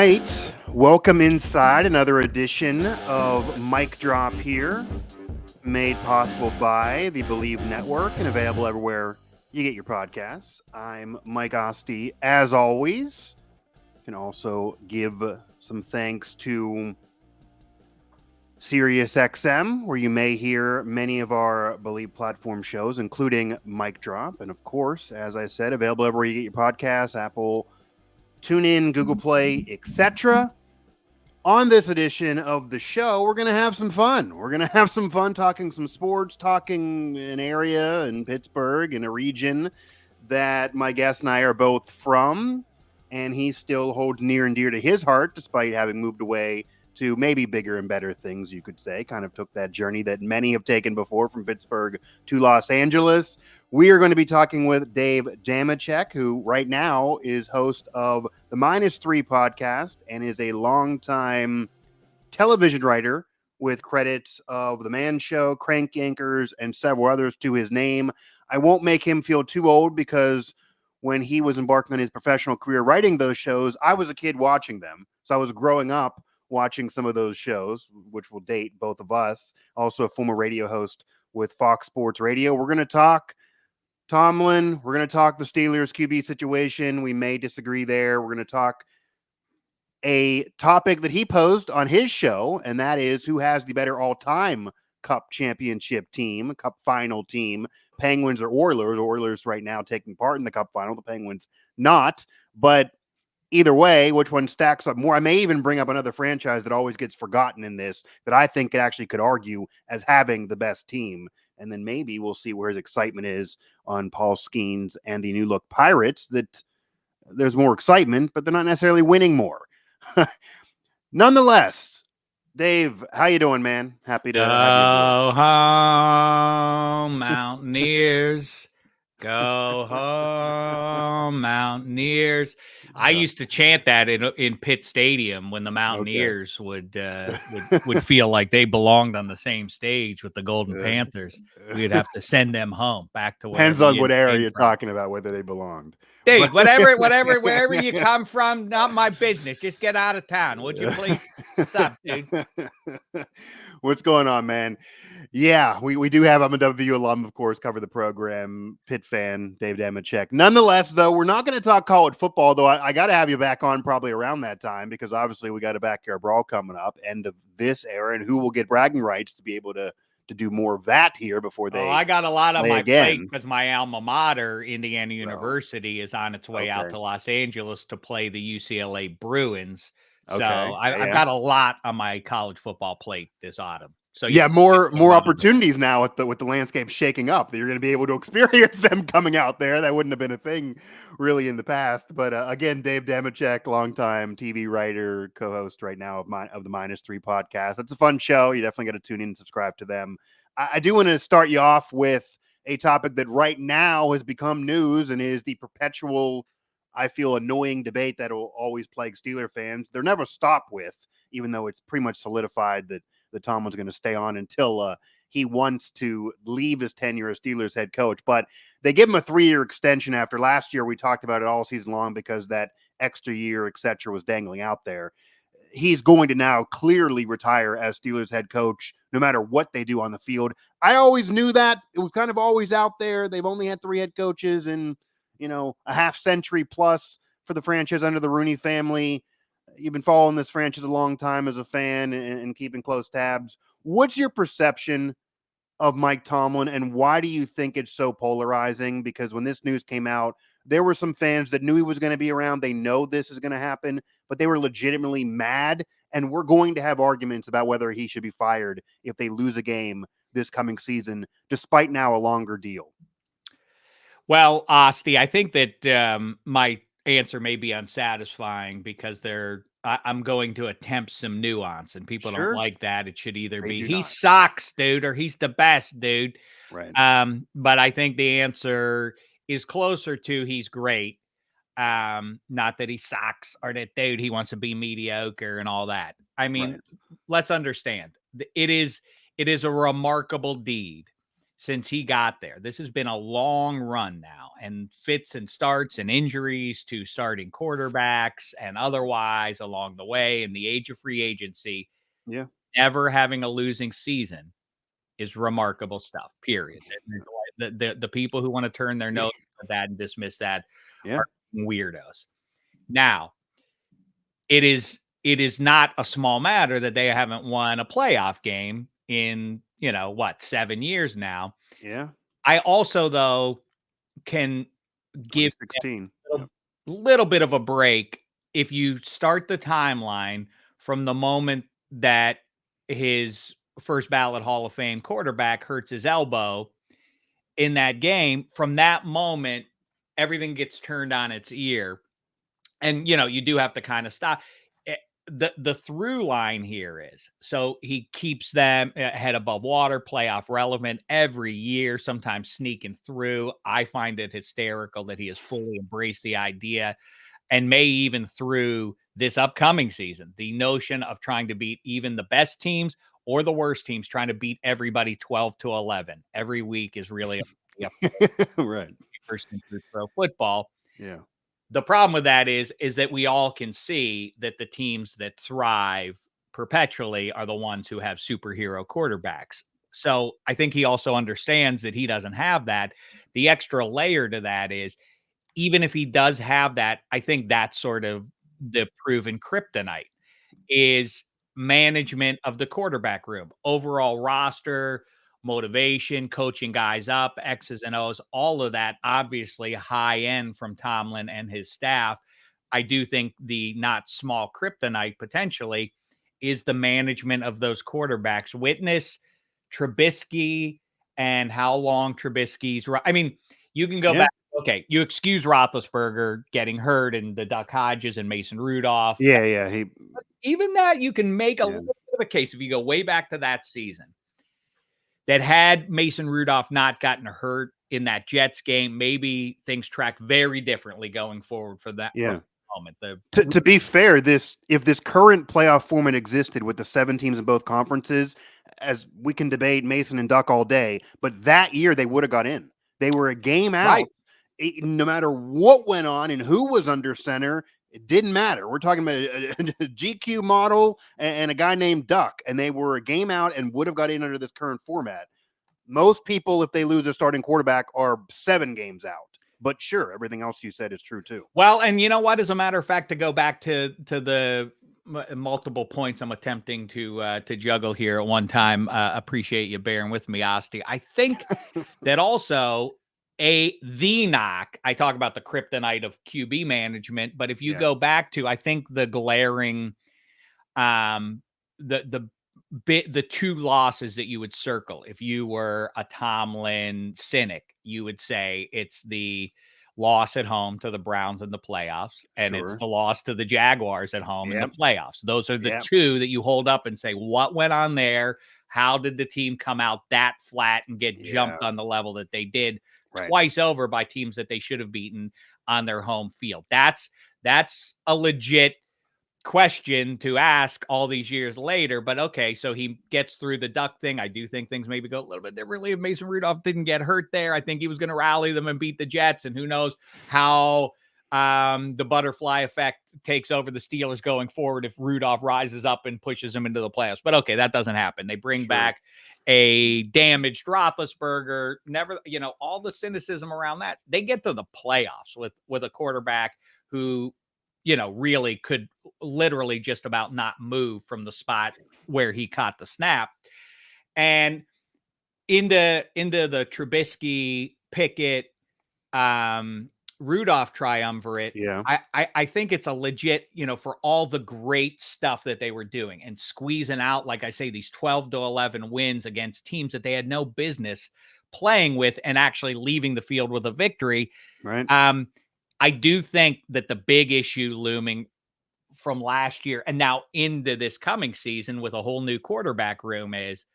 right. Welcome inside another edition of Mic Drop here, made possible by the Believe Network and available everywhere you get your podcasts. I'm Mike Asti, as always. Can also give some thanks to SiriusXM, where you may hear many of our Believe platform shows, including Mic Drop. And of course, as I said, available everywhere you get your podcasts, Apple, TuneIn, Google Play, etc. On this edition of the show, we're going to have some fun. We're going to have some fun talking some sports, talking an area in Pittsburgh, in a region that my guest and I are both from, and he still holds near and dear to his heart, despite having moved away to maybe bigger and better things, you could say. Kind of took that journey that many have taken before from Pittsburgh to Los Angeles. We are going to be talking with Dave Dameshek, who right now is host of the -3 podcast and is a longtime television writer with credits of The Man Show, Crank Yankers, and several others to his name. I won't make him feel too old because when he was embarking on his professional career writing those shows, I was a kid watching them. So I was growing up watching some of those shows, which will date both of us. Also a former radio host with Fox Sports Radio. We're going to talk Tomlin. We're going to talk the Steelers QB situation. We may disagree there. We're going to talk a topic that he posed on his show, and that is who has the better all-time Cup championship team, Cup final team, Penguins or Oilers. Oilers right now taking part in the Cup final, the Penguins not. But either way, which one stacks up more? I may even bring up another franchise that always gets forgotten in this that I think it actually could argue as having the best team. And then maybe we'll see where his excitement is on Paul Skenes and the new look Pirates, that there's more excitement, but they're not necessarily winning more. Nonetheless, Dave, how you doing, man? Happy to have you aboard. Go home, Mountaineers. Go home, Mountaineers. I used to chant that in Pitt Stadium when the Mountaineers would feel like they belonged on the same stage with the Golden Panthers. We'd have to send them home back to where. Depends on what area you're talking about, whether they belonged. Dude, wherever you come from, not my business. Just get out of town, would you please? What's up, dude? What's going on, man? Yeah, we do have, I'm a WVU alum, of course, cover the program, Pitt fan, Dave Dameshek. Nonetheless, though, we're not going to talk college football, though I got to have you back on probably around that time, because obviously we got a backyard brawl coming up, end of this era, and who will get bragging rights to be able to do more of that here before they. I got a lot on my plate because my alma mater, Indiana University, is on its way out to Los Angeles to play the UCLA Bruins. So I've got a lot on my college football plate this autumn. So yeah, more opportunities now with the landscape shaking up. That you're going to be able to experience them coming out there. That wouldn't have been a thing really in the past. But again, Dave Dameshek, longtime TV writer, co-host right now of the -3 podcast. That's a fun show. You definitely got to tune in and subscribe to them. I do want to start you off with a topic that right now has become news and is the perpetual, I feel, annoying debate that will always plague Steeler fans. They'll never stop with, even though it's pretty much solidified that Tomlin's going to stay on until he wants to leave his tenure as Steelers head coach. But they give him a 3-year extension after last year. We talked about it all season long because that extra year, et cetera, was dangling out there. He's going to now clearly retire as Steelers head coach, no matter what they do on the field. I always knew that. It was kind of always out there. They've only had 3 head coaches in, a half century plus for the franchise under the Rooney family. You've been following this franchise a long time as a fan and keeping close tabs. What's your perception of Mike Tomlin, and why do you think it's so polarizing? Because when this news came out, there were some fans that knew he was going to be around. They know this is going to happen, but they were legitimately mad, and we're going to have arguments about whether he should be fired if they lose a game this coming season, despite now a longer deal. Well, Asti, I think that my answer may be unsatisfying because I'm going to attempt some nuance, and people don't like that. It should either be he sucks, dude, or he's the best, dude. Right. But I think the answer is closer to he's great. Not that he sucks or that, dude, he wants to be mediocre and all that. I mean, let's understand. It is a remarkable deed since he got there. This has been a long run now, and fits and starts and injuries to starting quarterbacks and otherwise along the way, in the age of free agency. Yeah. Never having a losing season is remarkable stuff, period. The people who want to turn their nose at that and dismiss that are weirdos. Now, it is not a small matter that they haven't won a playoff game in, 7 years now. Yeah. I also, though, can give 2016. a little bit of a break if you start the timeline from the moment that his first ballot Hall of Fame quarterback hurts his elbow in that game. From that moment, everything gets turned on its ear. And, you do have to kind of stop. The through line here is, so he keeps them head above water, playoff relevant every year, sometimes sneaking through. I find it hysterical that he has fully embraced the idea, and may even through this upcoming season, the notion of trying to beat even the best teams or the worst teams, trying to beat everybody 12-11 every week is really right. person through pro football. Yeah. The problem with that is that we all can see that the teams that thrive perpetually are the ones who have superhero quarterbacks. So I think he also understands that he doesn't have that. The extra layer to that is, even if he does have that, I think that's sort of the proven kryptonite, is management of the quarterback room, overall roster, motivation, coaching guys up, X's and O's, all of that, obviously high end from Tomlin and his staff. I do think the not small kryptonite potentially is the management of those quarterbacks. Witness Trubisky and how long Trubisky's. I mean, you can go back. Okay, you excuse Roethlisberger getting hurt and the Duck Hodges and Mason Rudolph. Yeah. Even that, you can make a little bit of a case if you go way back to that season, that had Mason Rudolph not gotten hurt in that Jets game, maybe things track very differently going forward for that moment. To be fair, if this current playoff format existed with the 7 teams in both conferences, as we can debate Mason and Duck all day, but that year they would have got in. They were a game out. Right. No matter what went on and who was under center, it didn't matter. We're talking about a GQ model and a guy named Duck, and they were a game out and would have got in under this current format. Most people, if they lose a starting quarterback, are 7 games out. But sure, everything else you said is true too. Well, and you know what? As a matter of fact, to go back to the multiple points I'm attempting to juggle here at one time, appreciate you bearing with me, Asti. I think that also the knock, I talk about the kryptonite of QB management, but if you go back to, I think the glaring, the 2 losses that you would circle if you were a Tomlin cynic, you would say it's the loss at home to the Browns in the playoffs, and it's the loss to the Jaguars at home in the playoffs. Those are the 2 that you hold up and say, what went on there? How did the team come out that flat and get jumped on the level that they did twice over by teams that they should have beaten on their home field? That's a legit question to ask all these years later. But okay, so he gets through the Duck thing. I do think things maybe go a little bit differently if Mason Rudolph didn't get hurt there. I think he was going to rally them and beat the Jets, and who knows how the butterfly effect takes over the Steelers going forward if Rudolph rises up and pushes them into the playoffs. But okay, that doesn't happen. They bring back a damaged Roethlisberger. Never, all the cynicism around that. They get to the playoffs with a quarterback who, really could literally just about not move from the spot where he caught the snap. And into the Trubisky, Pickett, Rudolph triumvirate. I think it's a legit, for all the great stuff that they were doing and squeezing out, like I say, these 12-11 wins against teams that they had no business playing with and actually leaving the field with a victory. Right. I do think that the big issue looming from last year and now into this coming season with a whole new quarterback room is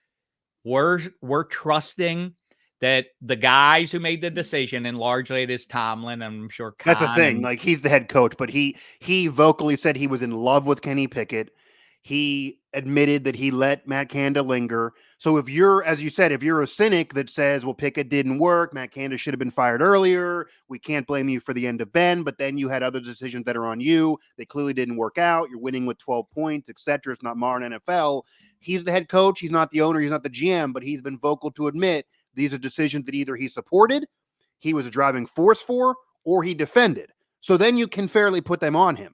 we're trusting that the guys who made the decision, and largely it is Tomlin, I'm sure that's the thing. Like, he's the head coach, but he vocally said he was in love with Kenny Pickett. He admitted that he let Matt Canada linger. So if you're, as you said, if you're a cynic that says, well, Pickett didn't work, Matt Canada should have been fired earlier, we can't blame you for the end of Ben, but then you had other decisions that are on you. They clearly didn't work out. You're winning with 12 points, etc. It's not modern NFL. He's the head coach. He's not the owner. He's not the GM, but he's been vocal to admit these are decisions that either he supported, he was a driving force for, or he defended. So then you can fairly put them on him.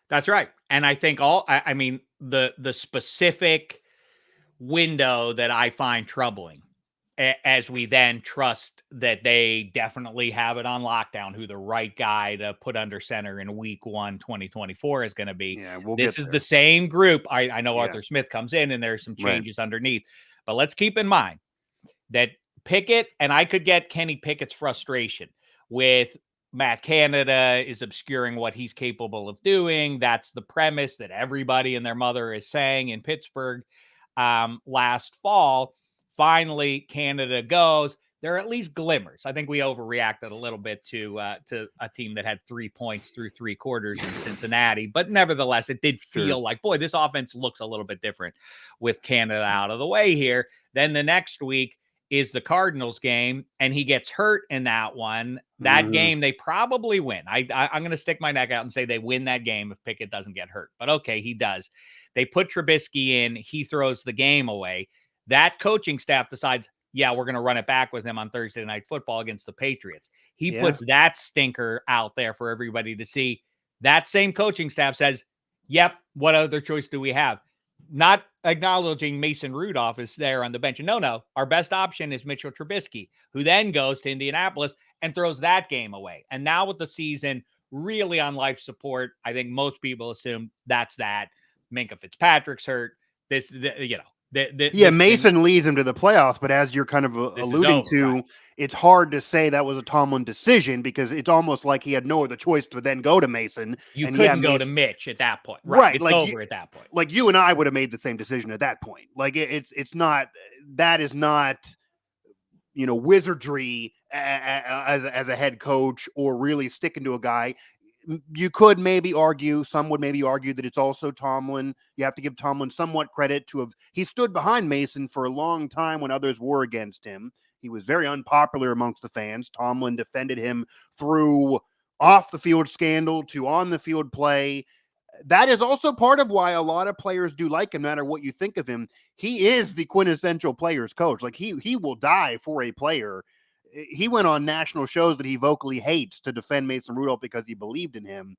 That's right. And I think the specific window that I find troubling, as we then trust that they definitely have it on lockdown, who the right guy to put under center in week 1, 2024 is going to be. Yeah, this is the same group. I know Arthur Smith comes in and there's some changes underneath, but let's keep in mind that Pickett, and I could get Kenny Pickett's frustration with Matt Canada is obscuring what he's capable of doing. That's the premise that everybody and their mother is saying in Pittsburgh last fall. Finally, Canada goes. There are at least glimmers. I think we overreacted a little bit to a team that had 3 points through 3 quarters in Cincinnati, but nevertheless, it did feel like, boy, this offense looks a little bit different with Canada out of the way here. Then the next week is the Cardinals game, and he gets hurt in that one. That game, they probably win. I'm going to stick my neck out and say they win that game if Pickett doesn't get hurt. But okay, he does. They put Trubisky in. He throws the game away. That coaching staff decides, yeah, we're going to run it back with him on Thursday Night Football against the Patriots. He puts that stinker out there for everybody to see. That same coaching staff says, yep, what other choice do we have? Not acknowledging Mason Rudolph is there on the bench. No, our best option is Mitchell Trubisky, who then goes to Indianapolis and throws that game away. And now with the season really on life support, I think most people assume that's that. Minkah Fitzpatrick's hurt. Mason leads him to the playoffs, but as you're kind of alluding to, it's hard to say that was a Tomlin decision because it's almost like he had no other choice to then go to Mason. You couldn't go to Mitch at that point. Right. It's over at that point. Like you and I would have made the same decision at that point. Like it's not, that is not, wizardry as a head coach or really sticking to a guy. You could maybe argue, some would maybe argue that it's also Tomlin. You have to give Tomlin somewhat credit to he stood behind Mason for a long time when others were against him. He was very unpopular amongst the fans. Tomlin defended him through off the field scandal to on the field play. That is also part of why a lot of players do like him, no matter what you think of him. He is the quintessential player's coach. Like he will die for a player. He went on national shows that he vocally hates to defend Mason Rudolph because he believed in him.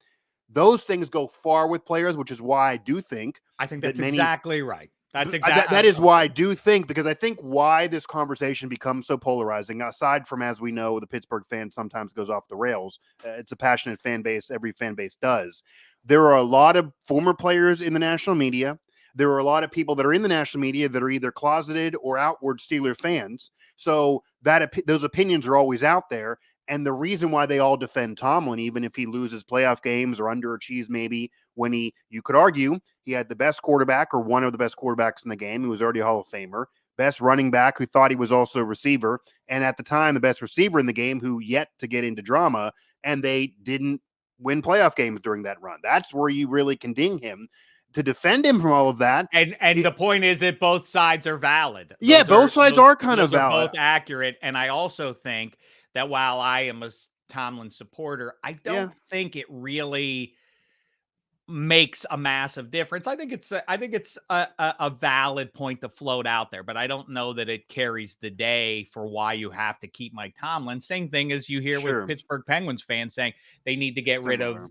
Those things go far with players, which is why I do think. I think that's exactly right. That's exactly that is why I do think, because I think why this conversation becomes so polarizing, aside from, as we know, the Pittsburgh fan sometimes goes off the rails. It's a passionate fan base. Every fan base does. There are a lot of former players in the national media. There are a lot of people that are in the national media that are either closeted or outward Steeler fans. So those opinions are always out there. And the reason why they all defend Tomlin, even if he loses playoff games or underachieves maybe, when you could argue he had the best quarterback or one of the best quarterbacks in the game, who was already a Hall of Famer, best running back who thought he was also a receiver, and at the time the best receiver in the game who yet to get into drama, and they didn't win playoff games during that run. That's where you really can ding him. To defend him from all of that. And the point is that both sides are valid. Both sides are kind of valid. Both accurate. And I also think that while I am a Tomlin supporter, I don't think it really makes a massive difference. I think it's a valid point to float out there, but I don't know that it carries the day for why you have to keep Mike Tomlin. Same thing as you hear with Pittsburgh Penguins fans saying they need to get rid of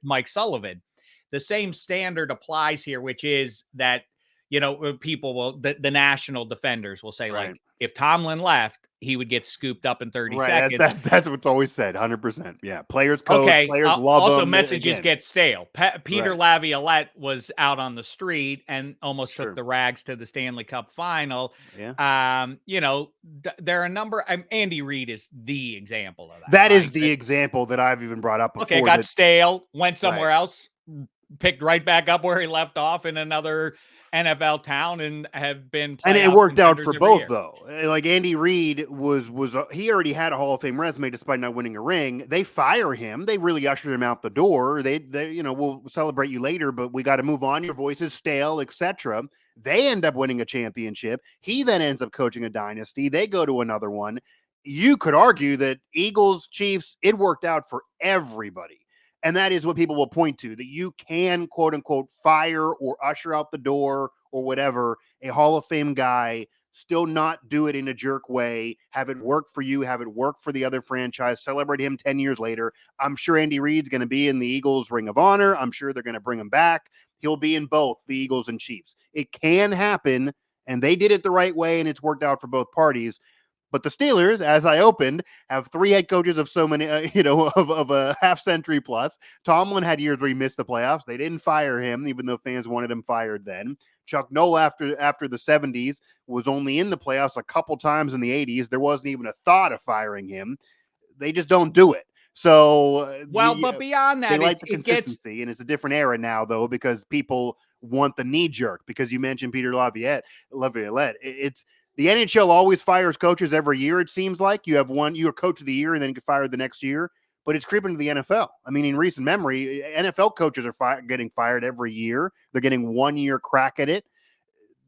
Mike Sullivan. The same standard applies here, which is that, people will, the national defenders will say, like, if Tomlin left, he would get scooped up in 30 seconds. That's what's always said, 100%. Yeah, players coach, players love also, them. Messages get stale. Peter Laviolette was out on the street and almost took the Rags to the Stanley Cup final. Yeah. There are a number. Andy Reid is the example of that. That is the example that I've even brought up before. Okay, got stale, went somewhere else, picked right back up where he left off in another NFL town and have been And it playoff worked out contenders for every both, year. though. Like Andy Reid was he already had a Hall of Fame resume despite not winning a ring. They fire him. They really ushered him out the door. They we'll celebrate you later, but we got to move on. Your voice is stale, etc. They end up winning a championship. He then ends up coaching a dynasty. They go to another one. You could argue that Eagles, Chiefs, it worked out for everybody. And that is what people will point to, that you can, quote unquote, fire or usher out the door or whatever a Hall of Fame guy, still not do it in a jerk way, have it work for you, have it work for the other franchise, celebrate him 10 years later. I'm sure Andy Reid's going to be in the Eagles Ring of Honor. I'm sure they're going to bring him back. He'll be in both the Eagles and Chiefs. It can happen, and they did it the right way, and it's worked out for both parties. But the Steelers, as I opened, have 3 head coaches of so many, of a half century plus. Tomlin had years where he missed the playoffs. They didn't fire him, even though fans wanted him fired then. Chuck Noll, after the 70s, was only in the playoffs a couple times in the 80s. There wasn't even a thought of firing him. They just don't do it. So, but beyond that, they like the it gets consistency, and it's a different era now, though, because people want the knee jerk. Because you mentioned Peter Laviolette. It's the NHL always fires coaches every year. It seems like you have you're coach of the year, and then get fired the next year. But it's creeping to the NFL. I mean, in recent memory, NFL coaches are getting fired every year. They're getting 1 year crack at it.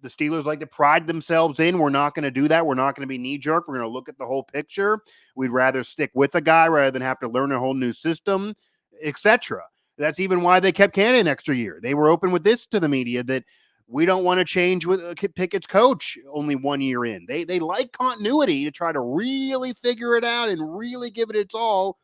The Steelers like to pride themselves in, we're not going to do that. We're not going to be knee jerk. We're going to look at the whole picture. We'd rather stick with a guy rather than have to learn a whole new system, etc. That's even why they kept Cannon an extra year. They were open with this to the media that we don't want to change with Pickett's coach only 1 year in. They like continuity to try to really figure it out and really give it its all.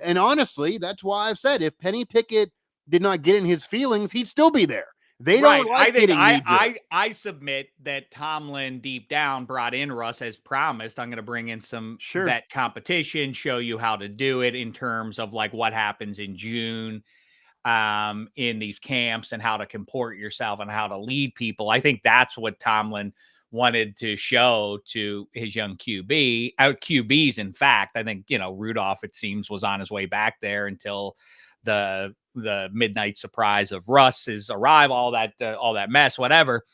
And honestly, that's why I've said if Penny Pickett did not get in his feelings, he'd still be there. They don't like I think getting I submit that Tomlin deep down brought in Russ as promised. I'm going to bring in some vet competition, show you how to do it in terms of like what happens in June in these camps and how to comport yourself and how to lead people. I think that's what Tomlin wanted to show to his young QBs. In fact, I think, Rudolph, it seems, was on his way back there until the midnight surprise of Russ's arrival, all that mess, whatever.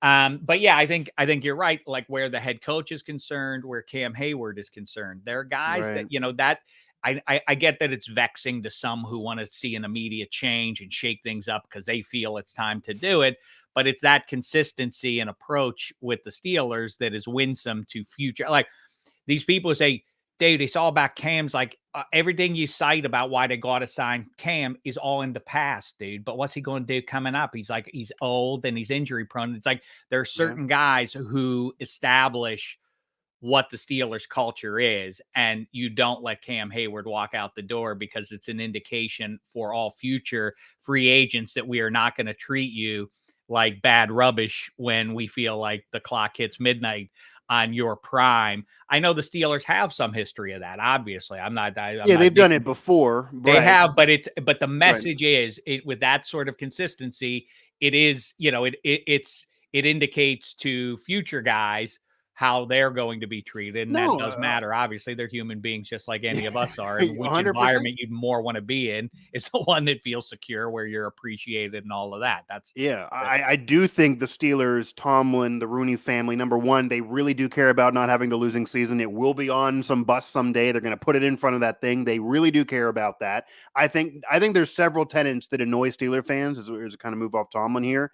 But yeah, I think you're right. Like where the head coach is concerned, where Cam Hayward is concerned, there are guys that, that I get that it's vexing to some who want to see an immediate change and shake things up because they feel it's time to do it. But it's that consistency and approach with the Steelers that is winsome to future. Like these people say, dude, it's all about Cam's. Like everything you cite about why they got to sign Cam is all in the past, dude. But what's he going to do coming up? He's old and he's injury prone. It's like there are certain guys who establish what the Steelers culture is, and you don't let Cam Hayward walk out the door because it's an indication for all future free agents that we are not going to treat you like bad rubbish when we feel like the clock hits midnight on your prime. I know the Steelers have some history of that. Obviously, they've done it before. They have, but the message is with that sort of consistency, it is, it indicates to future guys how they're going to be treated. And that does matter. Obviously, they're human beings just like any of us are. And which 100%. Environment you'd more want to be in is the one that feels secure, where you're appreciated and all of that. I do think the Steelers, Tomlin, the Rooney family, number one, they really do care about not having the losing season. It will be on some bus someday. They're going to put it in front of that thing. They really do care about that. I think there's several tenets that annoy Steeler fans as we kind of move off Tomlin here.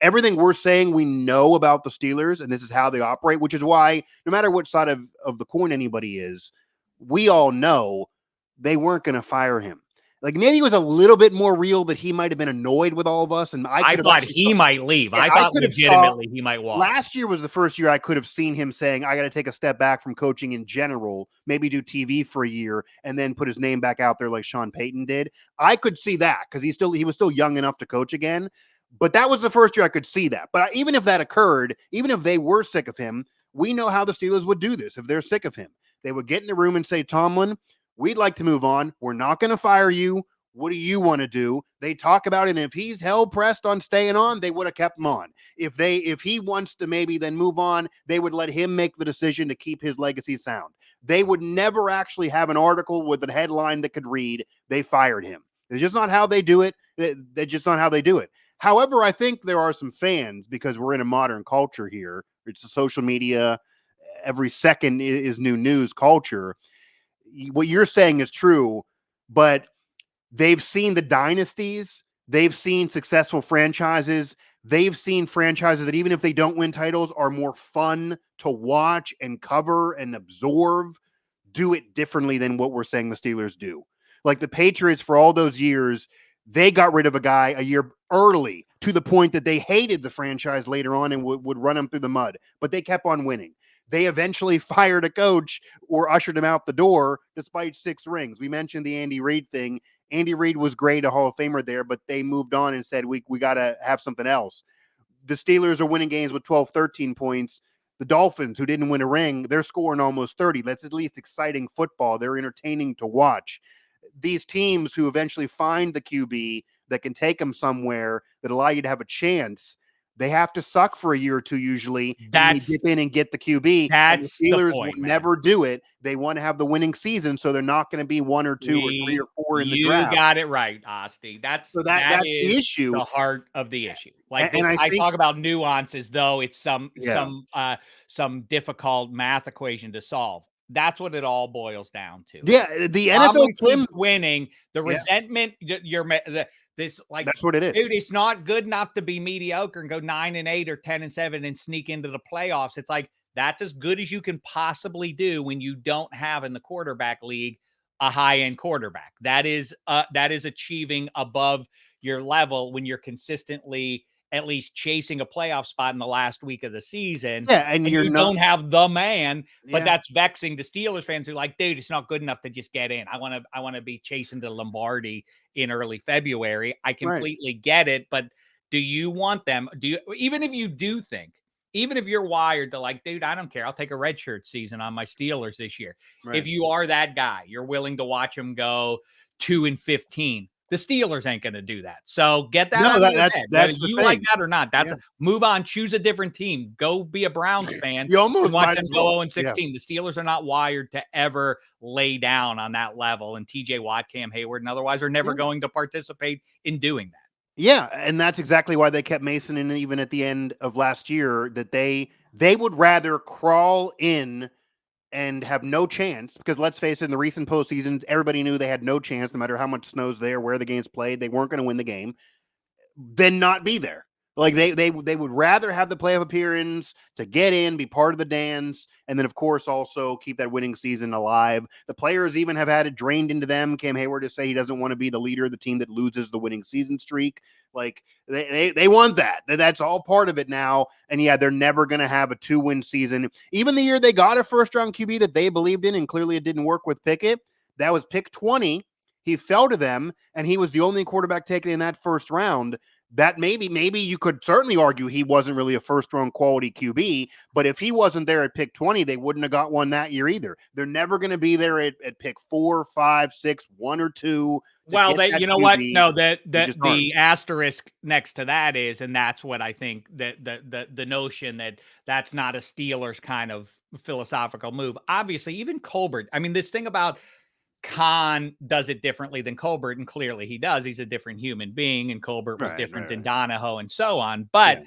Everything we're saying we know about the Steelers, and this is how they operate, which is why no matter what side of the coin anybody is, we all know they weren't going to fire him. Like maybe it was a little bit more real that he might have been annoyed with all of us. And I thought he might leave. I thought legitimately he might walk. Last year was the first year I could have seen him saying, I got to take a step back from coaching in general, maybe do TV for a year and then put his name back out there like Sean Payton did. I could see that because he was still young enough to coach again. But that was the first year I could see that. But even if that occurred, even if they were sick of him, we know how the Steelers would do this if they're sick of him. They would get in the room and say, Tomlin, we'd like to move on. We're not going to fire you. What do you want to do? They talk about it. And if he's hell pressed on staying on, they would have kept him on. If he wants to maybe then move on, they would let him make the decision to keep his legacy sound. They would never actually have an article with a headline that could read, they fired him. It's just not how they do it. That's just not how they do it. However, I think there are some fans, because we're in a modern culture here. It's a social media. Every second is new news culture. What you're saying is true, but they've seen the dynasties. They've seen successful franchises. They've seen franchises that even if they don't win titles are more fun to watch and cover and absorb, do it differently than what we're saying the Steelers do. Like the Patriots, for all those years, they got rid of a guy a year early to the point that they hated the franchise later on and would run them through the mud, but they kept on winning. They eventually fired a coach or ushered him out the door despite 6 rings. We mentioned the Andy Reid thing. Andy Reid was great, a Hall of Famer there, but they moved on and said, we got to have something else. The Steelers are winning games with 12, 13 points. The Dolphins, who didn't win a ring, they're scoring almost 30. That's at least exciting football. They're entertaining to watch. These teams who eventually find the QB that can take them somewhere that allow you to have a chance, they have to suck for a year or two usually, and they dip in and get the QB. And the Steelers will never do it. They want to have the winning season, so they're not going to be 1 or 2 or 3 or 4 in the draft. You got it right, Asti. That's the issue. The heart of the issue. Like this, I talk about nuances, though it's some difficult math equation to solve. That's what it all boils down to. Yeah, the NFL keeps winning. The resentment, that's what it is. Dude, it's not good enough to be mediocre and go 9-8 or 10-7 and sneak into the playoffs. It's like that's as good as you can possibly do when you don't have in the quarterback league a high-end quarterback. That is achieving above your level when you're consistently at least chasing a playoff spot in the last week of the season. Yeah, and you don't have the man, but that's vexing to Steelers fans who are like, dude, it's not good enough to just get in. I want to be chasing the Lombardi in early February. I completely get it, but do you want them? Even if you do think, even if you're wired to like, dude, I don't care. I'll take a redshirt season on my Steelers this year. Right. If you are that guy, you're willing to watch them go 2-15. The Steelers ain't going to do that. So get that out of your head. Whether you like that or not, move on. Choose a different team. Go be a Browns fan. You almost watch them go 0-16. The Steelers are not wired to ever lay down on that level. And TJ Watt, Cam Hayward, and otherwise are never going to participate in doing that. Yeah, and that's exactly why they kept Mason in even at the end of last year, that they would rather crawl in and have no chance, because let's face it, in the recent postseasons, everybody knew they had no chance, no matter how much snow's there, where the game's played, they weren't going to win the game, than not be there. Like they would rather have the playoff appearance to get in, be part of the dance, and then of course also keep that winning season alive. The players even have had it drained into them. Cam Hayward to say he doesn't want to be the leader of the team that loses the winning season streak. Like they want that. That's all part of it now. And yeah, they're never going to have a 2-win season. Even the year they got a first-round QB that they believed in, and clearly it didn't work with Pickett. That was pick 20. He fell to them, and he was the only quarterback taken in that first round. That maybe you could certainly argue he wasn't really a first-round quality QB, but if he wasn't there at pick 20, they wouldn't have got one that year either. They're never going to be there at pick 4, 5, 6, 1 or 2. Well, you know QB. What? No, the asterisk next to that is, and that's what I think, that the notion that that's not a Steelers kind of philosophical move. Obviously, even Colbert. I mean, this thing about Khan does it differently than Colbert, and clearly he does. He's a different human being, and Colbert was different than Donahoe and so on. But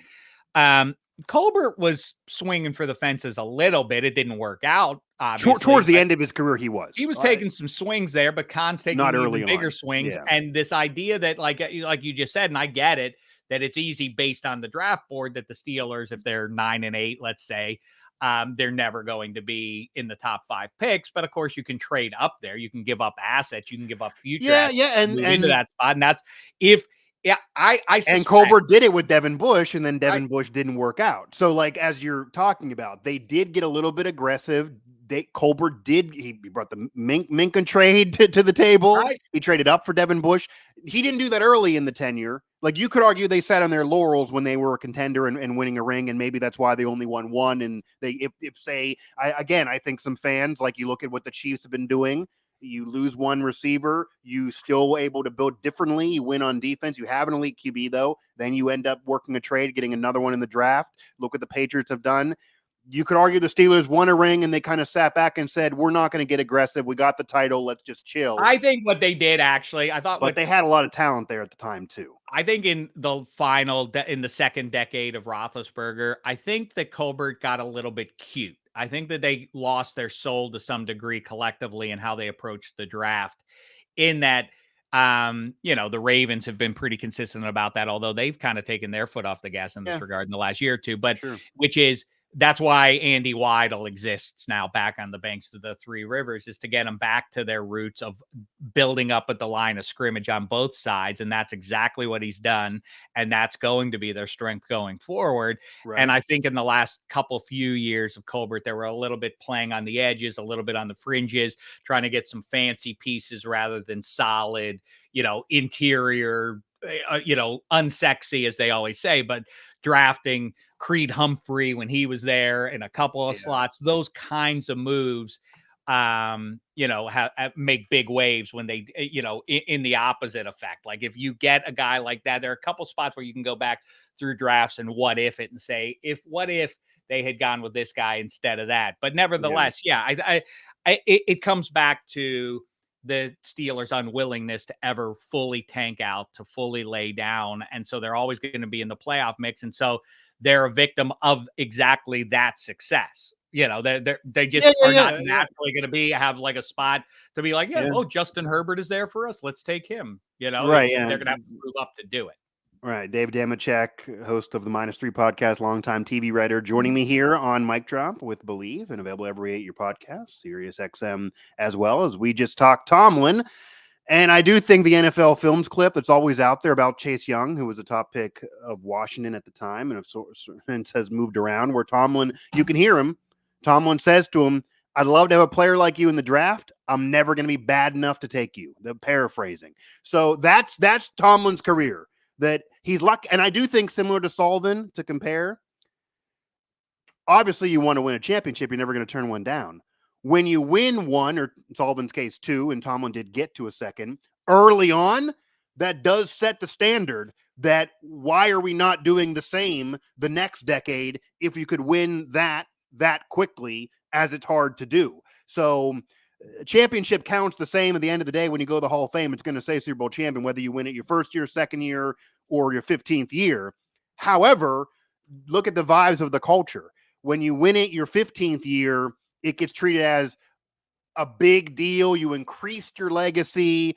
Colbert was swinging for the fences a little bit. It didn't work out, obviously. Towards the end of his career, he was. He was taking some swings there, but Khan's taking even bigger swings. Yeah. And this idea that, like you just said, and I get it, that it's easy based on the draft board that the Steelers, if they're 9-8, let's say, they're never going to be in the top 5 picks, but of course you can trade up there. You can give up assets. You can give up future. And into that spot. And that's I suspect, and Colbert did it with Devin Bush, and then Devin Bush didn't work out. So like, as you're talking about, they did get a little bit aggressive. Colbert did. He brought the Minka trade to the table. Right. He traded up for Devin Bush. He didn't do that early in the tenure. Like, you could argue they sat on their laurels when they were a contender and winning a ring, and maybe that's why they only won one. And I think some fans, like, you look at what the Chiefs have been doing. You lose one receiver, you still able to build differently. You win on defense. You have an elite QB though. Then you end up working a trade, getting another one in the draft. Look what the Patriots have done. you could argue the Steelers won a ring and they kind of sat back and said, we're not going to get aggressive. We got the title. Let's just chill. I think what they did actually, but they had a lot of talent there at the time too. I think in the second decade of Roethlisberger, I think that Colbert got a little bit cute. I think that they lost their soul to some degree collectively in how they approached the draft. In that, the Ravens have been pretty consistent about that, although they've kind of taken their foot off the gas in this regard in the last year or two. But that's why Andy Weidel exists now back on the banks of the Three Rivers, is to get them back to their roots of building up at the line of scrimmage on both sides. And that's exactly what he's done. And that's going to be their strength going forward. Right. And I think in the last few years of Colbert, they were a little bit playing on the edges, a little bit on the fringes, trying to get some fancy pieces rather than solid, interior, unsexy, as they always say, but drafting Creed Humphrey when he was there in a couple of slots, those kinds of moves, make big waves when they, in the opposite effect. Like if you get a guy like that, there are a couple spots where you can go back through drafts and what if it and say, what if they had gone with this guy instead of that? But nevertheless, it comes back to the Steelers' unwillingness to ever fully tank out, to fully lay down. And so they're always going to be in the playoff mix. And so they're a victim of exactly that success. They just are not naturally going to have like a spot to be like, Justin Herbert is there for us. Let's take him. They're going to have to move up to do it. Right. Dave Dameshek, host of the -3 podcast, longtime TV writer, joining me here on Mic Drop with Believe, and available every your podcast, Sirius XM, as well as we just talked Tomlin. And I do think the NFL Films clip that's always out there about Chase Young, who was a top pick of Washington at the time and has moved around, where Tomlin, you can hear him. Tomlin says to him, I'd love to have a player like you in the draft. I'm never going to be bad enough to take you. The paraphrasing. So that's Tomlin's career. That he's lucky. And I do think, similar to Sullivan, to compare, obviously you want to win a championship. You're never going to turn one down. When you win one, or Sullivan's case two, and Tomlin did get to a second, early on, that does set the standard that why are we not doing the same the next decade if you could win that quickly, as it's hard to do. So championship counts the same at the end of the day. When you go to the Hall of Fame, it's going to say Super Bowl champion, whether you win it your first year, second year, or your 15th year. However, look at the vibes of the culture. When you win it your 15th year, it gets treated as a big deal. You increased your legacy.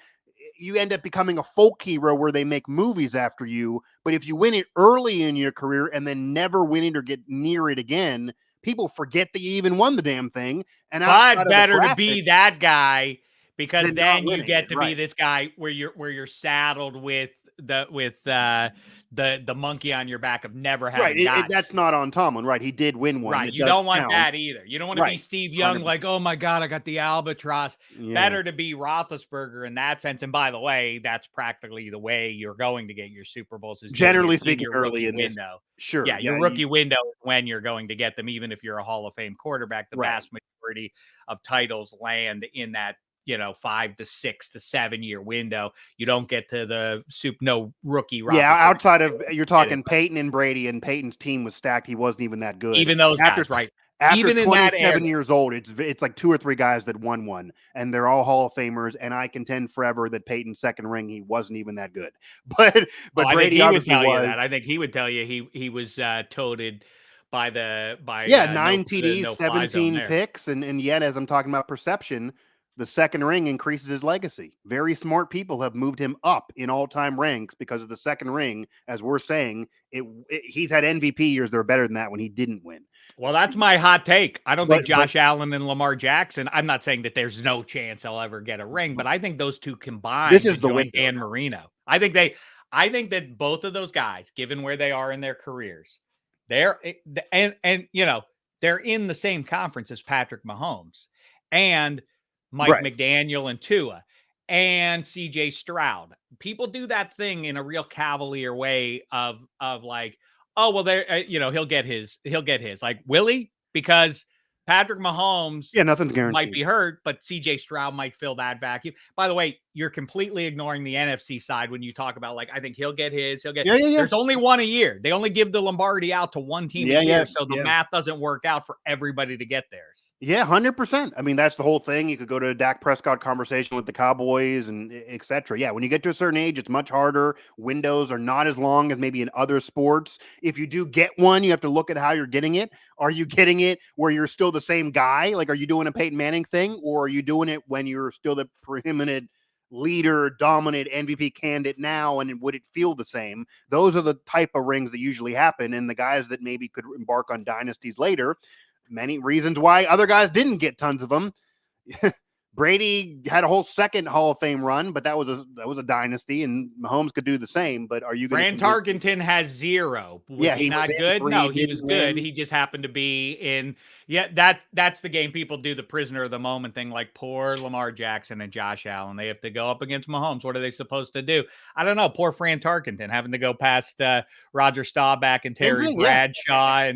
You end up becoming a folk hero where they make movies after you. But if you win it early in your career and then never win it or get near it again, people forget that you even won the damn thing. And better to be that guy, because then you get to be this guy where you're saddled with the monkey on your back of never having gotten. That's not on Tomlin, right? He did win one. Right. You don't want that either. You don't want to be Steve Young, 100%. Like, oh my God, I got the albatross. Yeah. Better to be Roethlisberger in that sense. And by the way, that's practically the way you're going to get your Super Bowls, is generally speaking early in window. Sure. Yeah, your rookie window is when you're going to get them, even if you're a Hall of Fame quarterback. The vast majority of titles land in that 5 to 6 to 7 year window. You don't get to the no rookie. Outside of, you're talking Peyton and Brady, and Peyton's team was stacked. He wasn't even that good. Even those guys, right? After even 27 years old, it's like 2 or 3 guys that won one, and they're all Hall of Famers. And I contend forever that Peyton's second ring, he wasn't even that good. But Brady obviously would tell was. You that. I think he would tell you he was toted by 9 TDs, 17 picks, and yet, as I'm talking about perception, the second ring increases his legacy. Very smart people have moved him up in all-time ranks because of the second ring. As we're saying, he's had MVP years that are better than that when he didn't win. Well, that's my hot take. I don't think Josh Allen and Lamar Jackson, I'm not saying that there's no chance they'll ever get a ring, but I think those two combined, this is the win. Dan Marino. I think that both of those guys, given where they are in their careers, they're in the same conference as Patrick Mahomes and Mike McDaniel and Tua and CJ Stroud. People do that thing in a real cavalier way of like, oh, well, he'll get his. Like, will he? Because Patrick Mahomes, nothing's guaranteed, might be hurt, but CJ Stroud might fill that vacuum. By the way, you're completely ignoring the NFC side when you talk about, like, I think he'll get his, Yeah. there's only one a year. They only give the Lombardi out to one team a year. So the math doesn't work out for everybody to get theirs. Yeah, 100%. I mean, that's the whole thing. You could go to a Dak Prescott conversation with the Cowboys and et cetera. Yeah, when you get to a certain age, it's much harder. Windows are not as long as maybe in other sports. If you do get one, you have to look at how you're getting it. Are you getting it where you're still the same guy? Like, are you doing a Peyton Manning thing? Or are you doing it when you're still the preeminent leader, dominant MVP candidate now? And would it feel the same? Those are the type of rings that usually happen. And the guys that maybe could embark on dynasties later, many reasons why other guys didn't get tons of them. Brady had a whole second Hall of Fame run, but that was a dynasty, and Mahomes could do the same. But are you going to? Fran Tarkenton has 0. Was he not good? No, he was good. He just happened to be in. Yeah, that's the game people do the prisoner of the moment thing, like poor Lamar Jackson and Josh Allen. They have to go up against Mahomes. What are they supposed to do? I don't know. Poor Fran Tarkenton having to go past Roger Staubach and Terry Bradshaw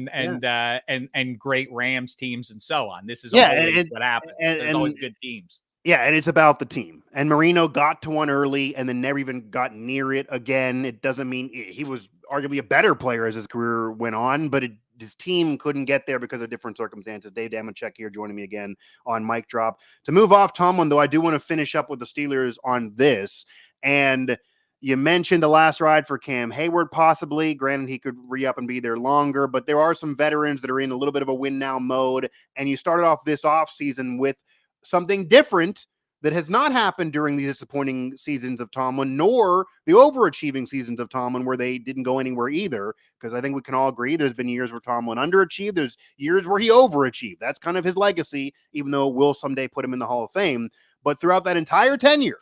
and great Rams teams and so on. This is always what happens. There's always good teams. Yeah, and it's about the team. And Marino got to one early and then never even got near it again. It doesn't mean he was arguably a better player as his career went on, but his team couldn't get there because of different circumstances. Dave Dameshek here joining me again on Mic Drop. To move off Tomlin, though, I do want to finish up with the Steelers on this. And you mentioned the last ride for Cam Hayward, possibly. Granted, he could re-up and be there longer, but there are some veterans that are in a little bit of a win-now mode. And you started off this offseason with something different that has not happened during the disappointing seasons of Tomlin, nor the overachieving seasons of Tomlin, where they didn't go anywhere either. Because I think we can all agree there's been years where Tomlin underachieved. There's years where he overachieved. That's kind of his legacy, even though it will someday put him in the Hall of Fame. But throughout that entire tenure,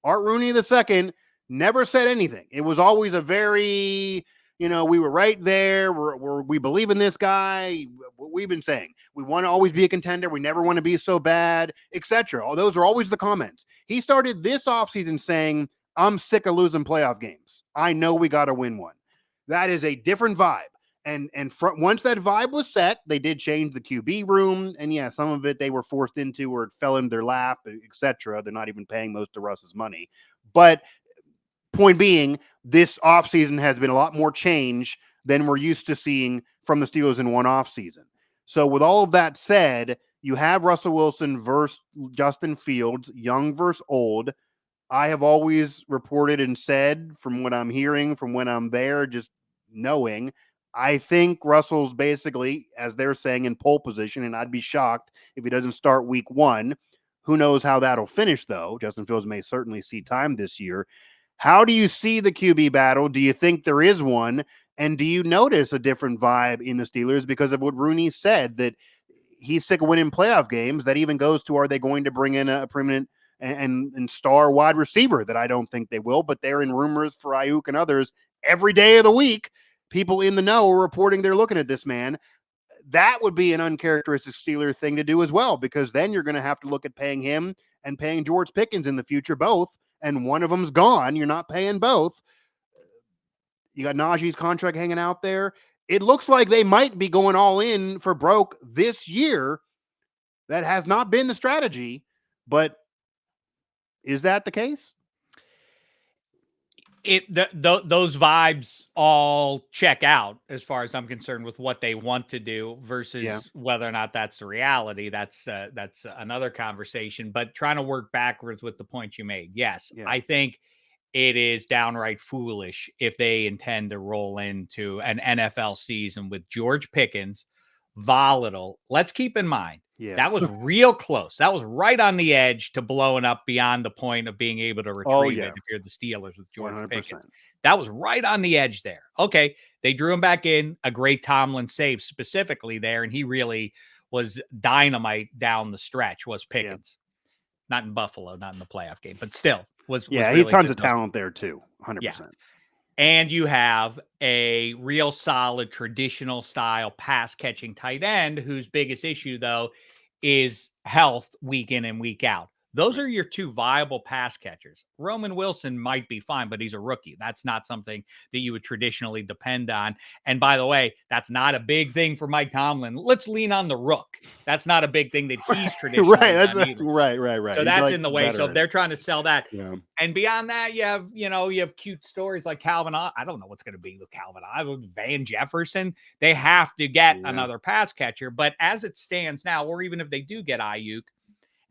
Art Rooney II never said anything. It was always a very, we were right there. We believe in this guy. What we've been saying. We want to always be a contender. We never want to be so bad, etc. All those are always the comments. He started this offseason saying, I'm sick of losing playoff games. I know we got to win one. That is a different vibe. And once that vibe was set, they did change the QB room. And yeah, some of it they were forced into or it fell in their lap, etc. They're not even paying most of Russ's money. But point being, this offseason has been a lot more change than we're used to seeing from the Steelers in one offseason. So with all of that said, you have Russell Wilson versus Justin Fields, young versus old. I have always reported and said, from what I'm hearing, from when I'm there, just knowing, I think Russell's basically, as they're saying, in pole position, and I'd be shocked if he doesn't start week 1. Who knows how that'll finish, though? Justin Fields may certainly see time this year. How do you see the QB battle? Do you think there is one? And do you notice a different vibe in the Steelers because of what Rooney said, that he's sick of winning playoff games? That even goes to, are they going to bring in a permanent and star wide receiver? That I don't think they will, but they're in rumors for Ayuk and others every day of the week. People in the know are reporting they're looking at this man. That would be an uncharacteristic Steeler thing to do as well, because then you're going to have to look at paying him and paying George Pickens in the future, both. And one of them's gone. You're not paying both. You got Najee's contract hanging out there. It looks like they might be going all in for broke this year. That has not been the strategy, but is that the case? Those vibes all check out as far as I'm concerned with what they want to do versus whether or not that's the reality. That's another conversation, but trying to work backwards with the point you made. Yes. I think it is downright foolish if they intend to roll into an NFL season with George Pickens, volatile. Let's keep in mind, that was real close. That was right on the edge to blowing up beyond the point of being able to retrieve it if you're the Steelers with George 100%. Pickens. That was right on the edge there. Okay, they drew him back in. A great Tomlin save specifically there, and he really was dynamite down the stretch, was Pickens. Not in Buffalo, not in the playoff game, but still was he really had tons of talent there too, 100%. And you have a real solid traditional style pass catching tight end whose biggest issue, though, is health week in and week out. Those are your two viable pass catchers. Roman Wilson might be fine, but he's a rookie. That's not something that you would traditionally depend on. And by the way, that's not a big thing for Mike Tomlin. Let's lean on the rook. That's not a big thing that he's traditionally done either. Right. So that's in the way. So if they're trying to sell that, and beyond that, you have cute stories like Calvin. I don't know what's going to be with Calvin. Van Jefferson. They have to get another pass catcher. But as it stands now, or even if they do get Ayuk,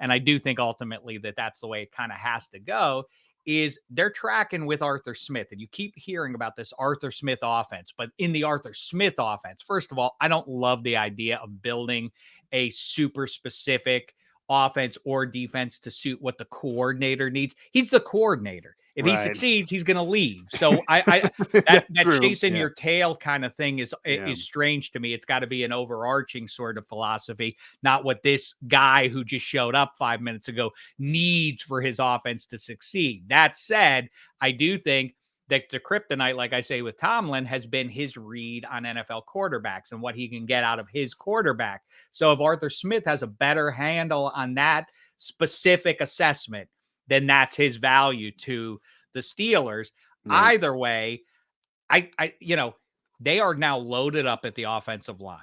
and I do think ultimately that that's the way it kind of has to go, is they're tracking with Arthur Smith. And you keep hearing about this Arthur Smith offense. But in the Arthur Smith offense, first of all, I don't love the idea of building a super specific offense or defense to suit what the coordinator needs. He's the coordinator. If he succeeds, he's going to leave. So that chasing your tail kind of thing is strange to me. It's got to be an overarching sort of philosophy, not what this guy who just showed up 5 minutes ago needs for his offense to succeed. That said, I do think that the kryptonite, like I say with Tomlin, has been his read on NFL quarterbacks and what he can get out of his quarterback. So if Arthur Smith has a better handle on that specific assessment, then that's his value to the Steelers. Right. Either way, I they are now loaded up at the offensive line.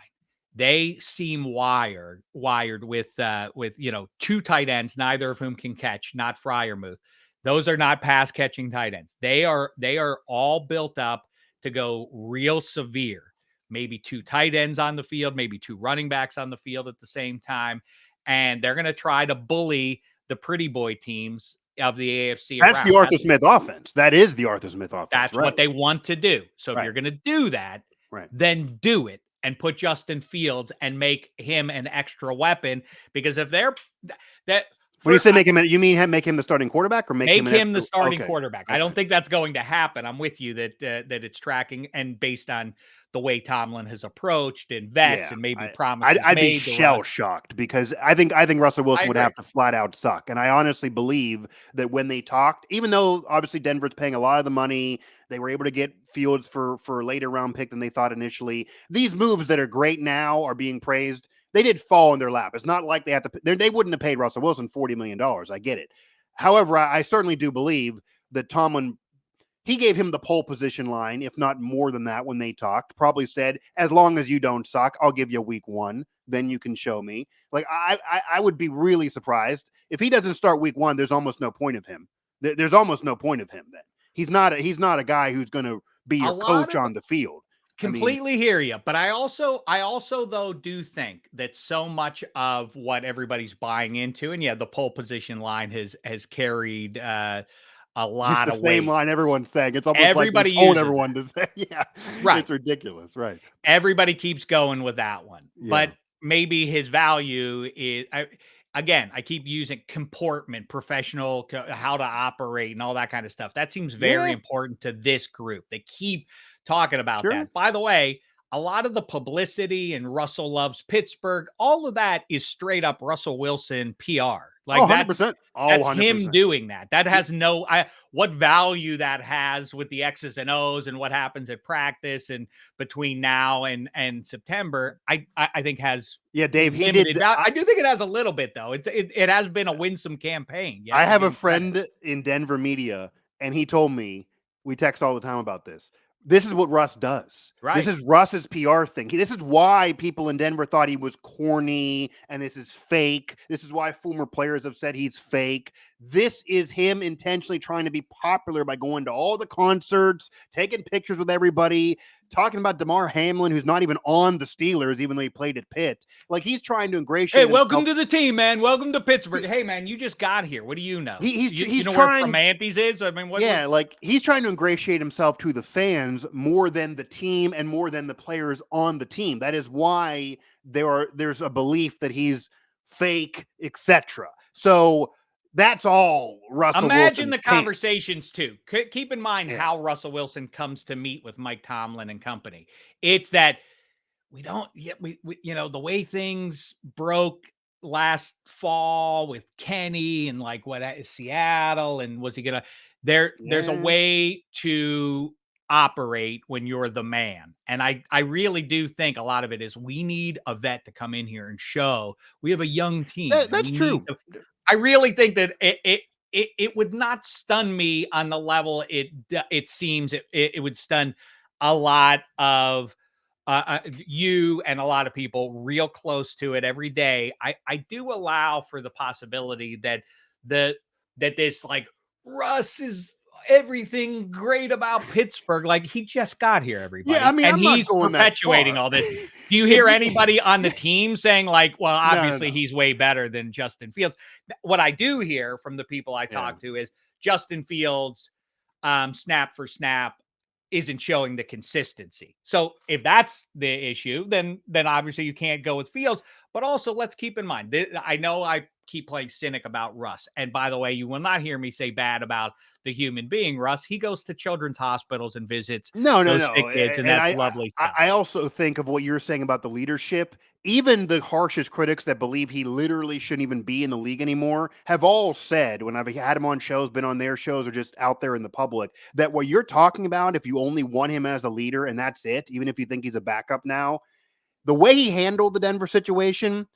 They seem wired with two tight ends, neither of whom can catch, not Freiermuth. Those are not pass catching tight ends. They are all built up to go real severe. Maybe two tight ends on the field, maybe two running backs on the field at the same time. And they're going to try to bully the pretty boy teams of the AFC. That's the Arthur Smith offense. That is the Arthur Smith offense. That's what they want to do. So if you're going to do that, then do it and put Justin Fields and make him an extra weapon. Because if they're that. When you say make him, you mean make him the starting quarterback, or make him the starting quarterback? I don't think that's going to happen. I'm with you that it's tracking, and based on the way Tomlin has approached and vets and maybe promises. I'd be shell shocked because I think Russell Wilson would have to flat out suck. And I honestly believe that when they talked, even though obviously Denver's paying a lot of the money, they were able to get Fields for a later round pick than they thought initially. These moves that are great now are being praised. They did fall in their lap. It's not like they wouldn't have paid Russell Wilson $40 million. I get it. However, I certainly do believe that Tomlin, he gave him the pole position line, if not more than that, when they talked. Probably said, as long as you don't suck, I'll give you week one. Then you can show me. Like, I would be really surprised if he doesn't start week one. There's almost no point of him. There's almost no point of him then. He's not a guy who's going to be your coach on the field. Completely hear you, but I also though do think that so much of what everybody's buying into, and the pole position line has carried a lot of weight. Same line everyone's saying. It's almost everybody like told everyone to say, right. It's ridiculous, right? Everybody keeps going with that one, but maybe his value is. Again, I keep using comportment, professional, how to operate, and all that kind of stuff. That seems very important to this group. They keep talking about that. By the way, a lot of the publicity and Russell loves Pittsburgh, all of that is straight up Russell Wilson PR. Like that's 100%. Him doing that. That has what value that has with the X's and O's and what happens at practice and between now and September. I think has Dave. He did. I do think it has a little bit though. It has been a winsome campaign. I have a friend in Denver media, and he told me, we text all the time about this. This is what Russ does. Right. This is Russ's PR thing. This is why people in Denver thought he was corny and this is fake. This is why former players have said he's fake. This is him intentionally trying to be popular by going to all the concerts, taking pictures with everybody, talking about DeMar Hamlin, who's not even on the Steelers, even though he played at Pitt. Like, he's trying to ingratiate himself. Welcome to the team, man. Welcome to Pittsburgh. Hey, man, you just got here. What do you know? He's you know trying, where Fermantes is? I mean, like, he's trying to ingratiate himself to the fans more than the team and more than the players on the team. That is why there's a belief that he's fake, etc. So that's all Russell Wilson. Imagine the conversations too. Keep in mind how Russell Wilson comes to meet with Mike Tomlin and company. It's that we the way things broke last fall with Kenny and like what Seattle and was he gonna there's a way to operate when you're the man. And I really do think a lot of it is we need a vet to come in here and show we have a young team. That's true. I really think that it would not stun me on the level it seems it would stun a lot of you and a lot of people real close to it every day. I do allow for the possibility that the that this like Russ is everything great about Pittsburgh. Like he just got here, Yeah, I everybody, mean, and I'm not he's going that perpetuating far. all this. Do you If hear you anybody on the team saying like, well, no, obviously he's way better than Justin Fields? What I do hear from the people I yeah. talk to is Justin Fields, snap for snap, isn't showing the consistency. So if that's the issue, then obviously you can't go with Fields. But also, let's keep in mind, I know I keep playing cynic about Russ. And by the way, you will not hear me say bad about the human being Russ. He goes to children's hospitals and visits No, no, those sick no. kids, and And that's lovely stuff. I also think of what you're saying about the leadership. Even the harshest critics that believe he literally shouldn't even be in the league anymore have all said, when I've had him on shows, been on their shows, or just out there in the public, that what you're talking about, if you only want him as a leader and that's it, even if you think he's a backup now, the way he handled the Denver situation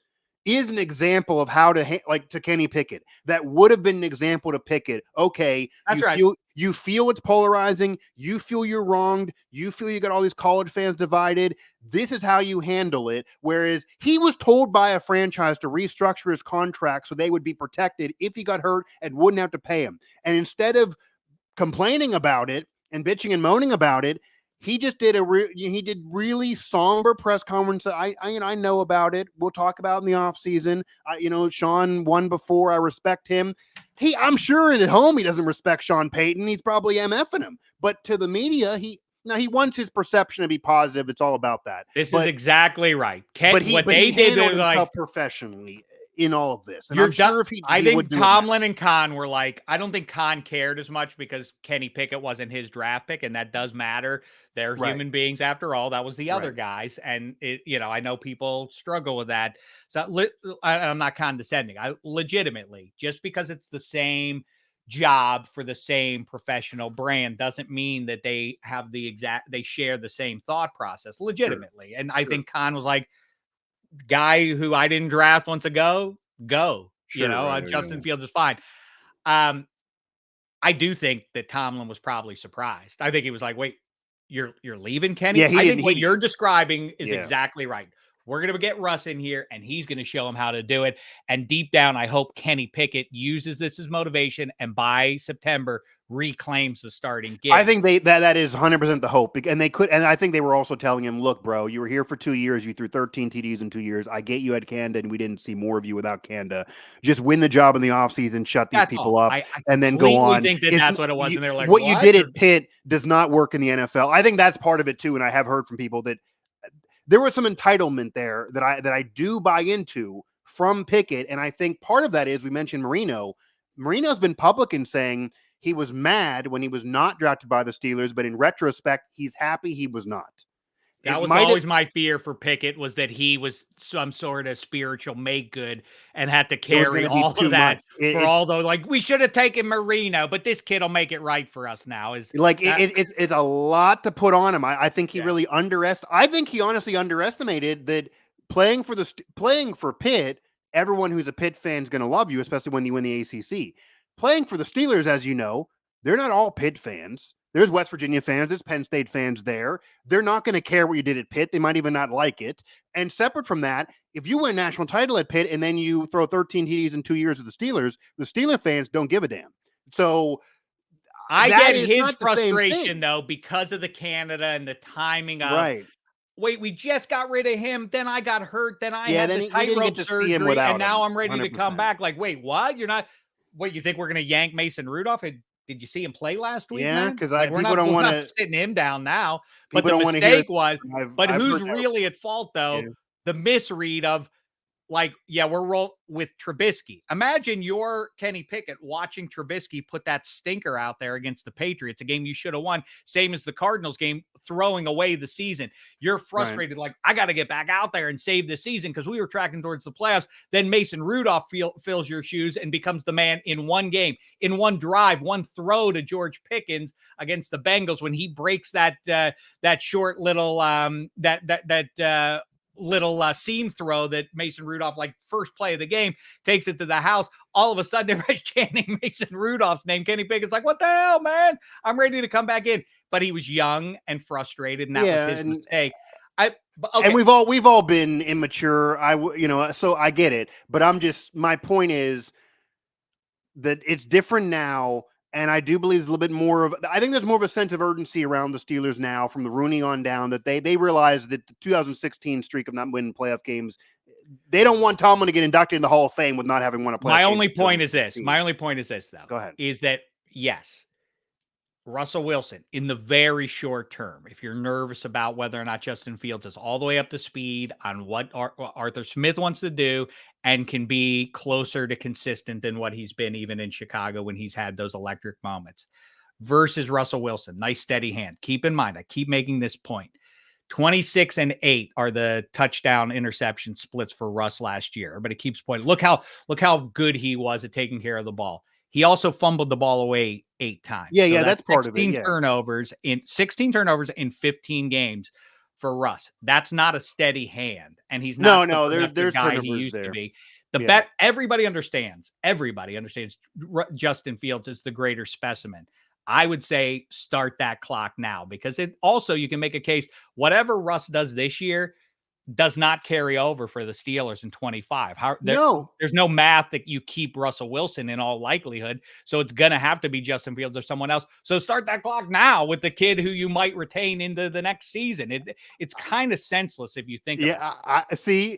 is an example of how to like to Kenny Pickett. That would have been an example to Pickett. Okay, That's right. you feel it's polarizing. You feel you're wronged. You feel you got all these college fans divided. This is how you handle it. Whereas he was told by a franchise to restructure his contract so they would be protected if he got hurt and wouldn't have to pay him. And instead of complaining about it and bitching and moaning about it, he just did he did really somber press conference. I know about it. We'll talk about in the off season. Sean won before. I respect him. I'm sure at home he doesn't respect Sean Payton. He's probably MFing him. But to the media, he wants his perception to be positive. It's all about that. This is exactly right. What they did handled himself like professionally in all of this. And I'm sure if I think Tomlin and Khan were like, I don't think Khan cared as much because Kenny Pickett wasn't his draft pick, and that does matter. They're human beings after all. That was the other guys, and I know people struggle with that. So I'm not condescending. I legitimately, just because it's the same job for the same professional brand doesn't mean that they have they share the same thought process legitimately. And I think Khan was like, guy who I didn't draft once ago, go. Justin Fields is fine. I do think that Tomlin was probably surprised. I think he was like, wait, you're leaving, Kenny? Yeah, I think what you're describing is exactly right. We're going to get Russ in here, and he's going to show him how to do it. And deep down, I hope Kenny Pickett uses this as motivation, and by September reclaims the starting gig. I think that is 100% the hope, and they could. And I think they were also telling him, "Look, bro, you were here for 2 years. You threw 13 TDs in 2 years. I get you at Canada, and we didn't see more of you without Canada. Just win the job in the offseason, shut these people up, and then go on." I think that's what it was, and they're like, "What you did at Pitt does not work in the NFL." I think that's part of it too, and I have heard from people that there was some entitlement there that I do buy into from Pickett. And I think part of that is, we mentioned Marino. Marino's been public in saying he was mad when he was not drafted by the Steelers, but in retrospect, he's happy he was not. That was always my fear for Pickett, was that he was some sort of spiritual make good and had to carry all of that for all those, like, we should have taken Marino, but this kid will make it right for us now. It's a lot to put on him. I think he really I think he honestly underestimated that playing for Pitt, everyone who's a Pitt fan is going to love you, especially when you win the ACC. Playing for the Steelers, as you know, they're not all Pitt fans. There's West Virginia fans. There's Penn State fans there. They're not going to care what you did at Pitt. They might even not like it. And separate from that, if you win a national title at Pitt and then you throw 13 TDs in 2 years with the Steeler fans don't give a damn. So I get his frustration, though, because of the Canada and the timing of, wait, we just got rid of him. Then I got hurt. Then I had the tightrope surgery. And now I'm ready to come back. Like, wait, what? You're not. What, you think we're going to yank Mason Rudolph? Did you see him play last week? Yeah, because we're not sitting him down now. But the mistake was, who's really at fault, though? Yeah. The misread of, like, we're with Trubisky. Imagine you're Kenny Pickett watching Trubisky put that stinker out there against the Patriots, a game you should have won, same as the Cardinals game, throwing away the season. You're frustrated, like, I got to get back out there and save the season because we were tracking towards the playoffs. Then Mason Rudolph fills your shoes and becomes the man in one game, in one drive, one throw to George Pickens against the Bengals when he breaks that short little little seam throw that Mason Rudolph, like first play of the game, takes it to the house. All of a sudden, everybody's chanting Mason Rudolph's name. Kenny Pickett's like, what the hell, man? I'm ready to come back in. But he was young and frustrated, and that was his mistake. Okay. And we've all been immature. So I get it. But my point is that it's different now. And I do believe there's a little bit more I think there's more of a sense of urgency around the Steelers now from the Rooney on down, that they realize that the 2016 streak of not winning playoff games, they don't want Tomlin to get inducted in the Hall of Fame with not having won a playoff game. My only point is this, though. Go ahead. Is that, yes, Russell Wilson, in the very short term, if you're nervous about whether or not Justin Fields is all the way up to speed on what Arthur Smith wants to do and can be closer to consistent than what he's been even in Chicago when he's had those electric moments, versus Russell Wilson, nice steady hand. Keep in mind, I keep making this point. 26-8 are the touchdown interception splits for Russ last year, but it keeps pointing. Look how good he was at taking care of the ball. He also fumbled the ball away 8 times. Yeah, that's part of it. 16 turnovers in 15 games for Russ. That's not a steady hand, and he's not there's guy he used to be. Everybody understands. Justin Fields is the greater specimen. I would say start that clock now, because it also, you can make a case, whatever Russ does this year does not carry over for the Steelers in 25. There's no math that you keep Russell Wilson in all likelihood. So it's going to have to be Justin Fields or someone else. So start that clock now with the kid who you might retain into the next season. It's kind of senseless if you think about it. I see.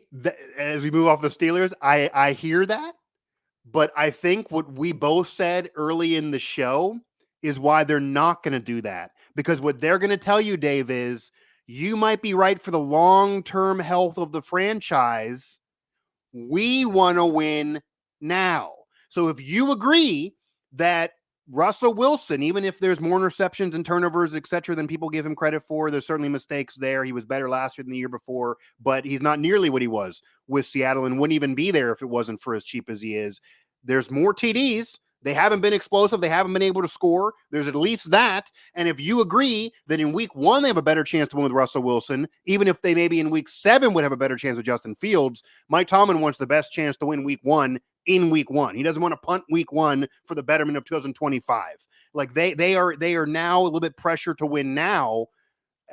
As we move off the Steelers, I hear that. But I think what we both said early in the show is why they're not going to do that. Because what they're going to tell you, Dave, is you might be right for the long-term health of the franchise. We want to win now. So if you agree that Russell Wilson, even if there's more interceptions and turnovers, et cetera, than people give him credit for, there's certainly mistakes there. He was better last year than the year before, but he's not nearly what he was with Seattle and wouldn't even be there if it wasn't for as cheap as he is. There's more TDs. They haven't been explosive. They haven't been able to score. There's at least that. And if you agree that in week 1, they have a better chance to win with Russell Wilson, even if they maybe in week 7 would have a better chance with Justin Fields, Mike Tomlin wants the best chance to win week 1 in week 1. He doesn't want to punt week 1 for the betterment of 2025. Like they are now a little bit pressured to win now.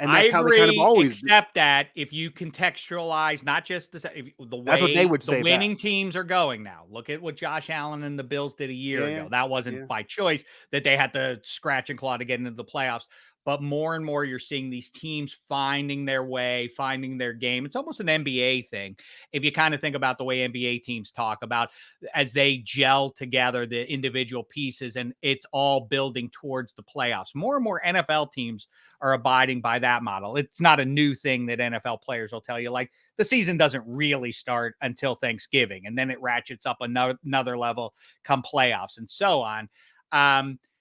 And that's how they kind of always except that if you contextualize not just the way that's what they would say, the winning teams are going now. Look at what Josh Allen and the Bills did a year ago. That wasn't by choice that they had to scratch and claw to get into the playoffs. But more and more, you're seeing these teams finding their way, finding their game. It's almost an NBA thing. If you kind of think about the way NBA teams talk about as they gel together the individual pieces, and it's all building towards the playoffs. More and more NFL teams are abiding by that model. It's not a new thing that NFL players will tell you. Like, the season doesn't really start until Thanksgiving, and then it ratchets up another level come playoffs and so on.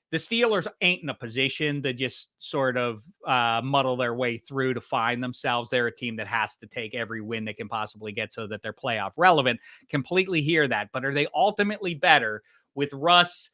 The Steelers ain't in a position to just sort of muddle their way through to find themselves. They're a team that has to take every win they can possibly get so that they're playoff relevant. Completely hear that. But are they ultimately better with Russ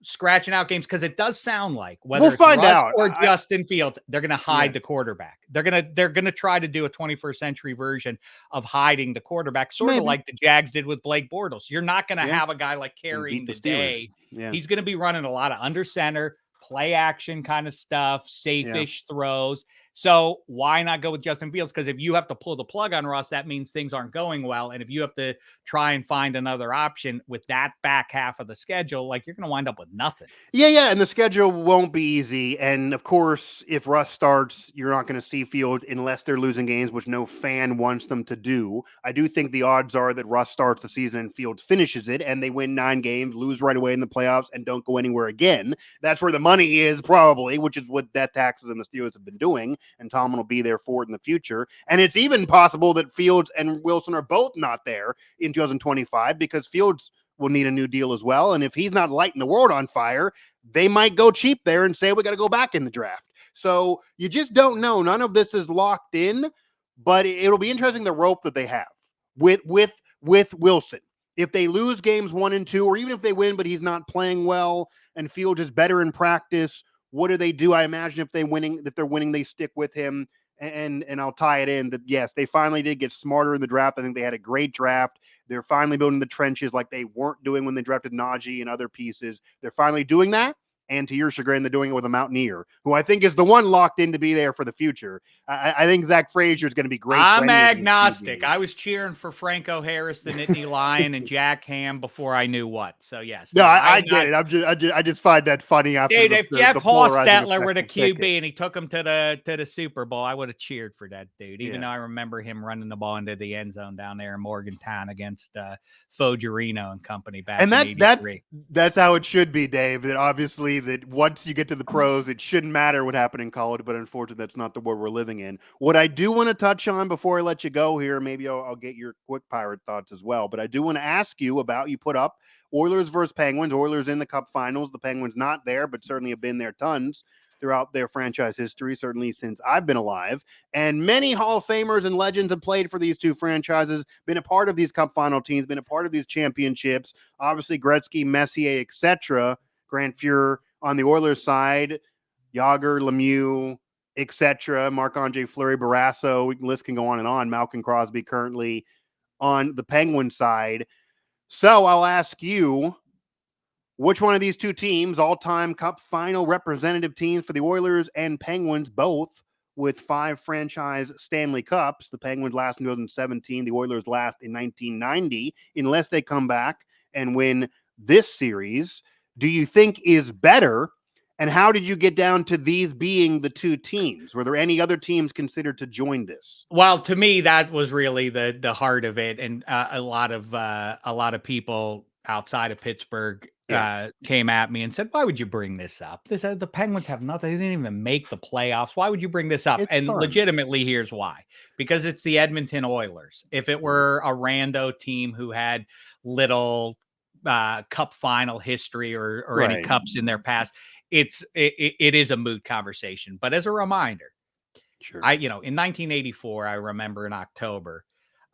scratching out games? Because it does sound like whether it's Russ or Justin Fields, they're going to hide the quarterback. They're going to try to do a 21st century version of hiding the quarterback, sort of like the Jags did with Blake Bortles. You're not going to have a guy like carrying the day. He's going to be running a lot of under center, play action kind of stuff, safe-ish throws. So why not go with Justin Fields? Because if you have to pull the plug on Russ, that means things aren't going well. And if you have to try and find another option with that back half of the schedule, like, you're going to wind up with nothing. Yeah. And the schedule won't be easy. And of course, if Russ starts, you're not going to see Fields unless they're losing games, which no fan wants them to do. I do think the odds are that Russ starts the season and Fields finishes it, and they win 9 games, lose right away in the playoffs, and don't go anywhere again. That's where the money is, probably, which is what death taxes and the Steelers have been doing. And Tomlin will be there for it in the future. And it's even possible that Fields and Wilson are both not there in 2025, because Fields will need a new deal as well. And if he's not lighting the world on fire, they might go cheap there and say, we got to go back in the draft. So you just don't know. None of this is locked in, but it'll be interesting the rope that they have with Wilson. If they lose games 1 and 2, or even if they win, but he's not playing well and Fields is better in practice, what do they do? I imagine if they're winning, they stick with him and I'll tie it in that, yes, they finally did get smarter in the draft. I think they had a great draft. They're finally building the trenches like they weren't doing when they drafted Najee and other pieces. They're finally doing that. And to your chagrin, they're doing it with a Mountaineer, who I think is the one locked in to be there for the future. I think Zach Frazier is going to be great. I'm agnostic. I was cheering for Franco Harris, the Nittany Lion, and Jack Ham before I knew what. So yes, no, I get it. I just find that funny. After dude, if Jeff Hostetler were the QB and he took him to the Super Bowl, I would have cheered for that dude. Even though I remember him running the ball into the end zone down there in Morgantown against Fogerino and company back in '83. That's how it should be, Dave. That obviously that once you get to the pros, it shouldn't matter what happened in college. But unfortunately, that's not the world we're living in. What I do want to touch on before I let you go here, maybe I'll get your quick Pirate thoughts as well. But I do want to ask you about, you put up Oilers versus Penguins. Oilers in the Cup Finals. The Penguins not there, but certainly have been there tons throughout their franchise history, certainly since I've been alive. And many Hall of Famers and legends have played for these two franchises, been a part of these Cup Final teams, been a part of these championships. Obviously, Gretzky, Messier, etc. Grant Fuhrer on the Oilers side, Yager, Lemieux, etc. Marc-Andre Fleury, Barrasso, the list can go on and on. Malcolm Crosby currently on the Penguin side. So I'll ask you, which one of these two teams, all-time Cup Final representative teams for the Oilers and Penguins, both with 5 franchise Stanley Cups, the Penguins last in 2017, the Oilers last in 1990, unless they come back and win this series, do you think is better? And how did you get down to these being the two teams? Were there any other teams considered to join this? Well, to me, that was really the heart of it, and a lot of people outside of Pittsburgh came at me and said, "Why would you bring this up? The Penguins have nothing. They didn't even make the playoffs. Why would you bring this up?" And legitimately, here's why: because it's the Edmonton Oilers. If it were a rando team who had little Cup Final history or any cups in their past, it is a moot conversation. But as a reminder, in 1984, I remember in October,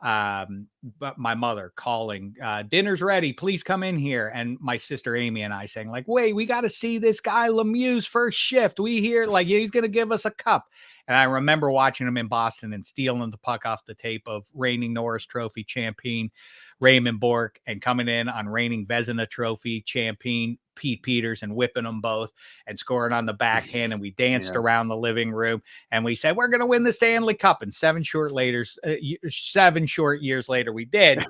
but my mother calling, "Dinner's ready, please come in here." And my sister Amy and I saying, like, "Wait, we got to see this guy Lemieux's first shift. We hear like he's going to give us a cup." And I remember watching him in Boston and stealing the puck off the tape of reigning Norris Trophy champion Raymond Bourque and coming in on reigning Vezina Trophy champion Pete Peters and whipping them both and scoring on the backhand. And we danced around the living room and we said, "We're going to win the Stanley Cup." And 7 short years later, we did,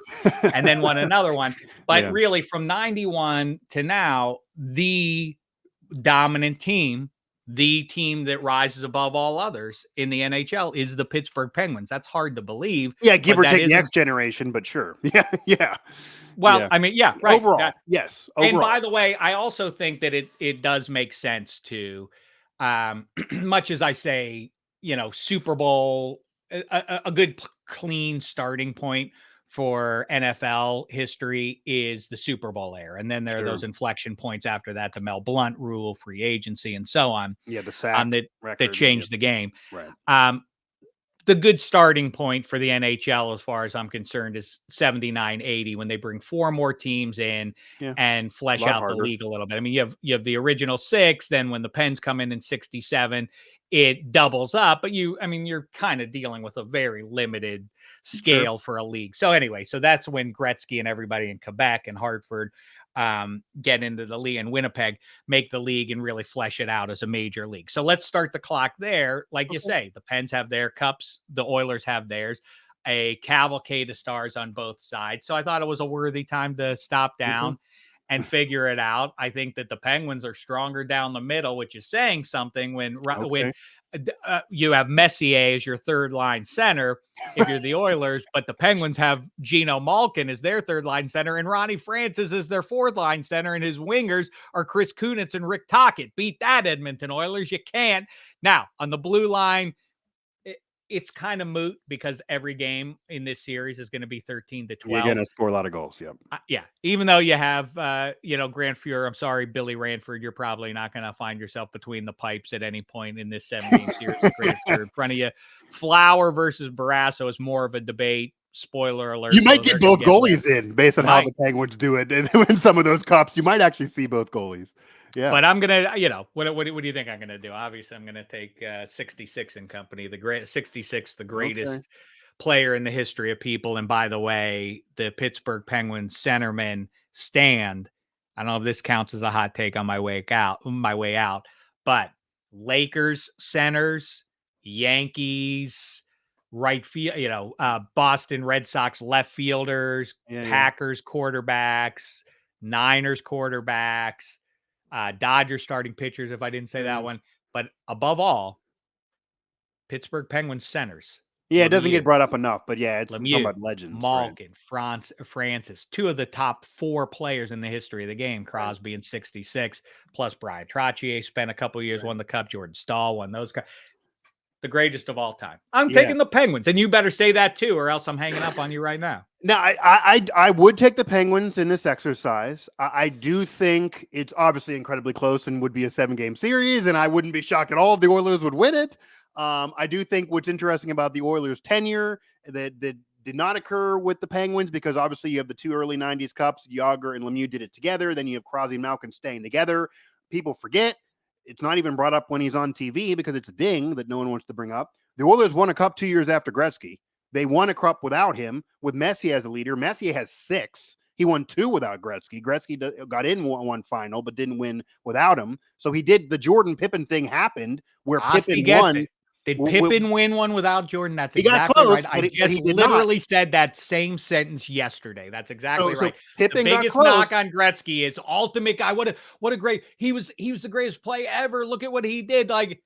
and then won another one. But really, from 91 to now, the dominant team, the team that rises above all others in the NHL, is the Pittsburgh Penguins. That's hard to believe. Yeah, give or take the X generation, but sure. Yeah. Well, I mean, right. Overall, yes. Overall. And by the way, I also think that it does make sense to, much as I say, Super Bowl, a good clean starting point for NFL history is the Super Bowl era. And then there are those inflection points after that, the Mel Blount rule, free agency, and so on. Yeah, the sack that changed the game. Right. The good starting point for the NHL, as far as I'm concerned, is 79-80, when they bring 4 more teams in and flesh out the league a little bit. I mean, you have the original 6, then when the Pens come in 67, it doubles up, but you're kind of dealing with a very limited scale for a league. So anyway, so that's when Gretzky and everybody in Quebec and Hartford get into the league, and Winnipeg make the league and really flesh it out as a major league. So let's start the clock there. Like you say, the Pens have their cups, the Oilers have theirs, a cavalcade of stars on both sides. So I thought it was a worthy time to stop down and figure it out. I think that the Penguins are stronger down the middle, which is saying something when you have Messier as your third line center if you're the Oilers, but the Penguins have Geno Malkin as their third line center and Ronnie Francis as their fourth line center, and his wingers are Chris Kunitz and Rick Tocchet. Beat that, Edmonton Oilers. You can't. Now, on the blue line, it's kind of moot because every game in this series is going to be 13-12. You're going to score a lot of goals. Even though you have, Grant Fuhrer, I'm sorry, Billy Ranford, you're probably not going to find yourself between the pipes at any point in this 7-game series with Grant Fuhrer in front of you. Flower versus Barrasso is more of a debate. Spoiler alert. You might get both goalies in based on how the Penguins do it. And in some of those cups, you might actually see both goalies. Yeah. But I'm gonna, what do you think I'm gonna do? Obviously, I'm gonna take 66 and company, the great 66, the greatest player in the history of people. And by the way, the Pittsburgh Penguins centerman stand. I don't know if this counts as a hot take on my way out, but Lakers centers, Yankees right field, Boston Red Sox left fielders, Packers quarterbacks, Niners quarterbacks, Dodgers starting pitchers, if I didn't say that one. But above all, Pittsburgh Penguins centers. Yeah, it doesn't get brought up enough, but yeah, it's talking Lemieux, about legends. Malkin, Francis, two of the top 4 players in the history of the game. Crosby in 66, plus Brian Trottier spent a couple years, won the Cup. Jordan Stahl won those guys. The greatest of all time. I'm taking the Penguins, and you better say that too, or else I'm hanging up on you right now. No, I would take the Penguins in this exercise. I do think it's obviously incredibly close and would be a 7-game series, and I wouldn't be shocked at all if the Oilers would win it. I do think what's interesting about the Oilers' tenure that did not occur with the Penguins, because obviously you have the 2 early 90s Cups. Yager and Lemieux did it together. Then you have Crosby and Malkin staying together. People forget. It's not even brought up when he's on TV because it's a ding that no one wants to bring up. The Oilers won a Cup 2 years after Gretzky. They won a Cup without him, with Messi as the leader. Messi has 6. He won 2 without Gretzky. Gretzky got in one final, but didn't win without him. So he did. The Jordan Pippen thing happened where Asti Pippen won. It. Did Pippen win one without Jordan? That's exactly close, right. I just literally said that same sentence yesterday. That's exactly right. Pippen the biggest knock on Gretzky is ultimate guy. What a great he was the greatest play ever. Look at what he did. Like,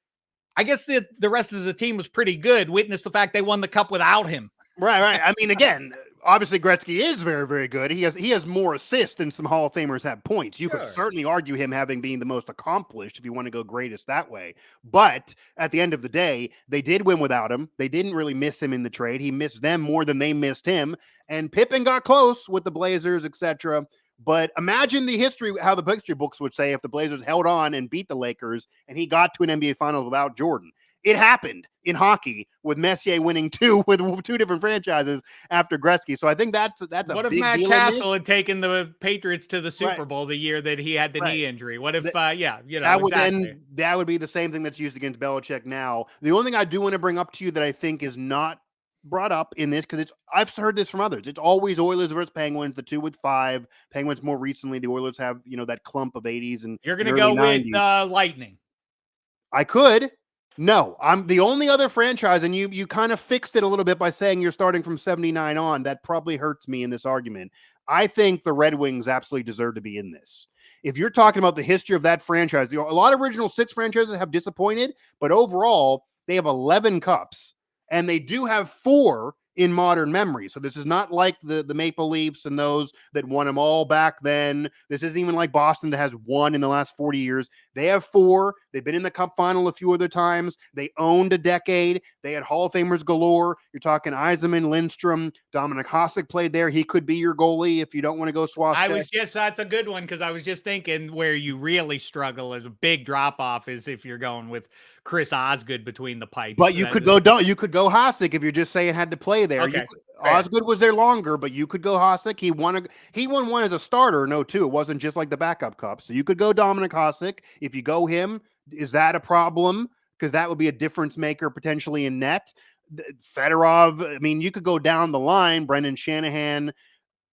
I guess the rest of the team was pretty good. Witness the fact they won the Cup without him. Right. I mean, again, obviously Gretzky is very, very good. He has more assists than some Hall of Famers have points. You could certainly argue him having being the most accomplished if you want to go greatest that way. But at the end of the day, they did win without him. They didn't really miss him in the trade. He missed them more than they missed him. And Pippen got close with the Blazers, etc. But imagine the history, how the history books would say if the Blazers held on and beat the Lakers and he got to an NBA Finals without Jordan. It happened in hockey with Messier winning 2 with 2 different franchises after Gretzky. So I think that's a big deal. What if Matt Castle had taken the Patriots to the Super Bowl the year that he had the knee injury? What if, that would be the same thing that's used against Belichick now. The only thing I do want to bring up to you that I think is not brought up in this, because I've heard this from others. It's always Oilers versus Penguins, the 2 with 5. Penguins more recently. The Oilers have that clump of 80s and you're going to go 90s. With Lightning. I could. No, I'm the only other franchise, and you kind of fixed it a little bit by saying you're starting from 79 on. That probably hurts me in this argument. I think the Red Wings absolutely deserve to be in this. If you're talking about the history of that franchise, a lot of original 6 franchises have disappointed, but overall, they have 11 cups, and they do have 4 in modern memory. So this is not like the Maple Leafs and those that won them all back then. This isn't even like Boston that has 1 in the last 40 years. They have 4. They've been in the Cup final a few other times. They owned a decade. They had Hall of Famers galore. You're talking Yzerman, Lindstrom, Dominic Hasek played there. He could be your goalie if you don't want to go Swastek. That's a good one, because I was just thinking where you really struggle as a big drop off is if you're going with Chris Osgood between the pipes. But you could go Hasek if you're just saying had to play there. Okay, Osgood was there longer, but you could go Hasek. He won one as a starter. No, too. It wasn't just like the backup cup. So you could go Dominic Hasek. If you go him, is that a problem? Because that would be a difference maker potentially in net. Fedorov. I mean, you could go down the line. Brendan Shanahan.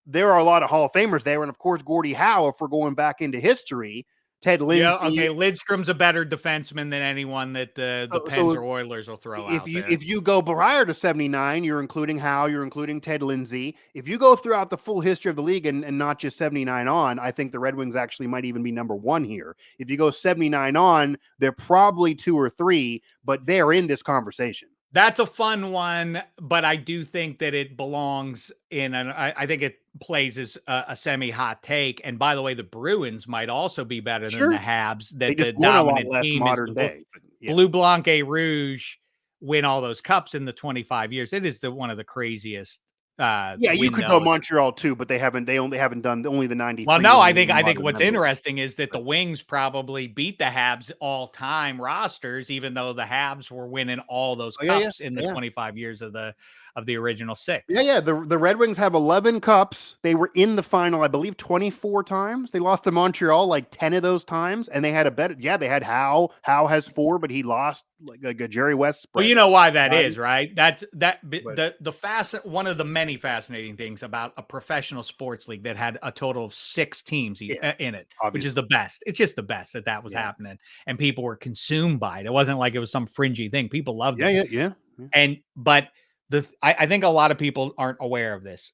There are a lot of Hall of Famers there, and of course Gordie Howe. If we're going back into history. Ted Lindsay. Yeah, okay. Lidstrom's a better defenseman than anyone that the Pens or Oilers will throw out there. If you go prior to 79, you're including Howe, you're including Ted Lindsay. If you go throughout the full history of the league and not just 79 on, I think the Red Wings actually might even be number 1 here. If you go 79 on, they're probably 2 or 3, but they're in this conversation. That's a fun one, but I do think that it belongs in I think it plays as a semi-hot take. And by the way, the Bruins might also be better than the Habs. That the dominant team modern day. Blue Blanc et Rouge win all those cups in the 25 years. It is one of the craziest. You could go Montreal too, but they only haven't done only the 93. Well, no, I think what's interesting is that the Wings probably beat the Habs all time rosters, even though the Habs were winning all those cups in the 25 years of the of the original 6. Yeah. The Red Wings have 11 cups. They were in the final, I believe, 24 times. They lost to Montreal like 10 of those times, and they had a better. Yeah, they had Howe. Howe has 4, but he lost like a Jerry West spread. Well, you know why that is, right? But One of the many fascinating things about a professional sports league that had a total of 6 teams in it, which is the best. It's just the best that was happening, and people were consumed by it. It wasn't like it was some fringy thing. People loved it. Yeah. But I think a lot of people aren't aware of this.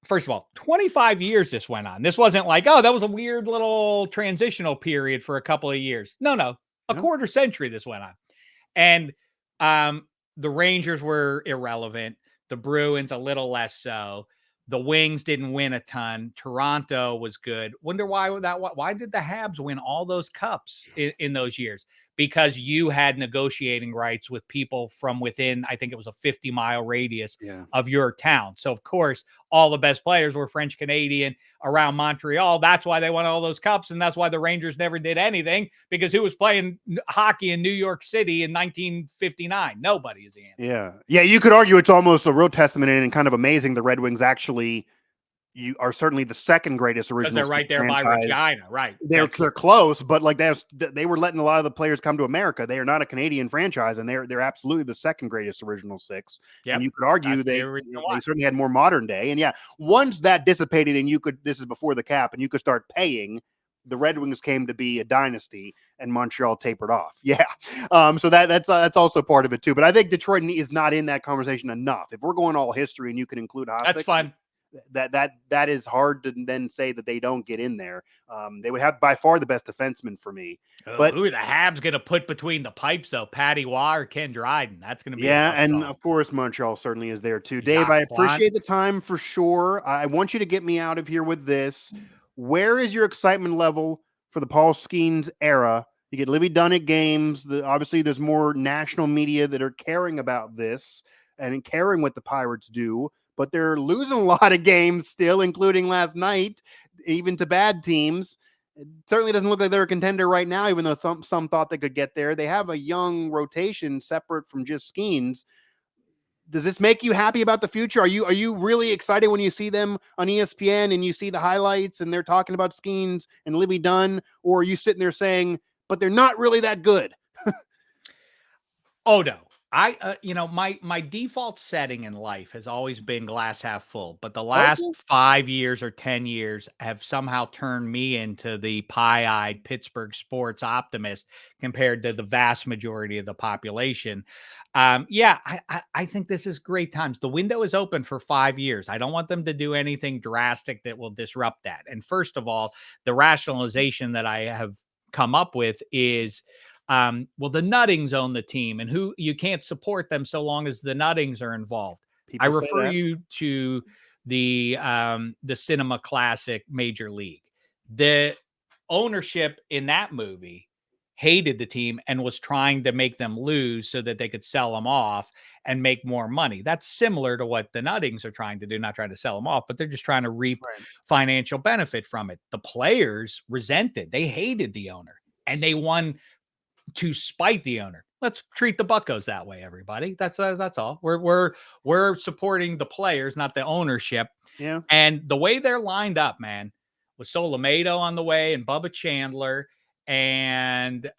First of all, 25 years this went on. This wasn't like, oh, that was a weird little transitional period for a couple of years. No. A quarter century this went on. And the Rangers were irrelevant. The Bruins a little less so. The Wings didn't win a ton. Toronto was good. Wonder why did the Habs win all those cups in those years? Because you had negotiating rights with people from within, I think it was a 50-mile radius of your town. So, of course, all the best players were French Canadian around Montreal. That's why they won all those cups. And that's why the Rangers never did anything, because who was playing hockey in New York City in 1959? Nobody is the answer. Yeah. You could argue it's almost a real testament and kind of amazing the Red Wings actually are certainly the second greatest original. Because they're right there by Regina, right? They're close, but like they were letting a lot of the players come to America. They are not a Canadian franchise, and they're absolutely the second greatest original 6. Yep. And you could argue they certainly had more modern day. And once that dissipated, and this is before the cap, and you could start paying, the Red Wings came to be a dynasty, and Montreal tapered off. So that's also part of it too. But I think Detroit is not in that conversation enough. If we're going all history, and you can include Hasek, that's fun. That is hard to then say that they don't get in there. They would have by far the best defenseman for me. But who are the Habs going to put between the pipes though? Patty Waugh or Ken Dryden? That's going to be and of course Montreal certainly is there too. Dave, I appreciate the time for sure. I want you to get me out of here with this. Where is your excitement level for the Paul Skenes era? You get Livy Dunn at games. Obviously, there's more national media that are caring about this and caring what the Pirates do. But they're losing a lot of games still, including last night, even to bad teams. It certainly doesn't look like they're a contender right now, even though some thought they could get there. They have a young rotation separate from just Skenes. Does this make you happy about the future? Are you really excited when you see them on ESPN and you see the highlights and they're talking about Skenes and Livy Dunn? Or are you sitting there saying, but they're not really that good? Oh, no. My default setting in life has always been glass half full, but the last 5 years or 10 years have somehow turned me into the pie-eyed Pittsburgh sports optimist compared to the vast majority of the population. I think this is great times. The window is open for 5 years. I don't want them to do anything drastic that will disrupt that. And first of all, the rationalization that I have come up with is, the Nuttings own the team, and you can't support them so long as the Nuttings are involved. I refer you to the Cinema Classic Major League. The ownership in that movie hated the team and was trying to make them lose so that they could sell them off and make more money. That's similar to what the Nuttings are trying to do, not trying to sell them off, but they're just trying to reap financial benefit from it. The players resented. They hated the owner, and they won to spite the owner. Let's treat the Buccos that way, everybody. That's all. We're supporting the players, not the ownership. Yeah. And the way they're lined up, man, with Solomato on the way and Bubba Chandler and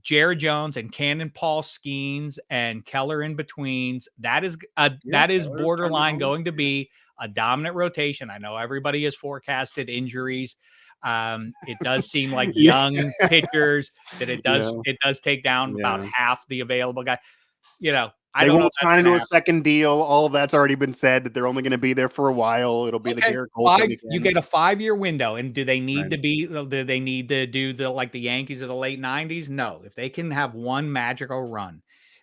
Jared Jones and Cannon Paul Skenes and Keller in betweens, that is borderline going to be a dominant rotation. I know everybody has forecasted injuries. It does seem like young pitchers that it does take down about half the available guy. I don't won't sign into a second deal. All of that's already been said that they're only going to be there for a while. It'll be the Garrett Cole thing again. You get a 5-year window, and do they need to be? Do they need to do like the Yankees of the late '90s? No. If they can have one magical run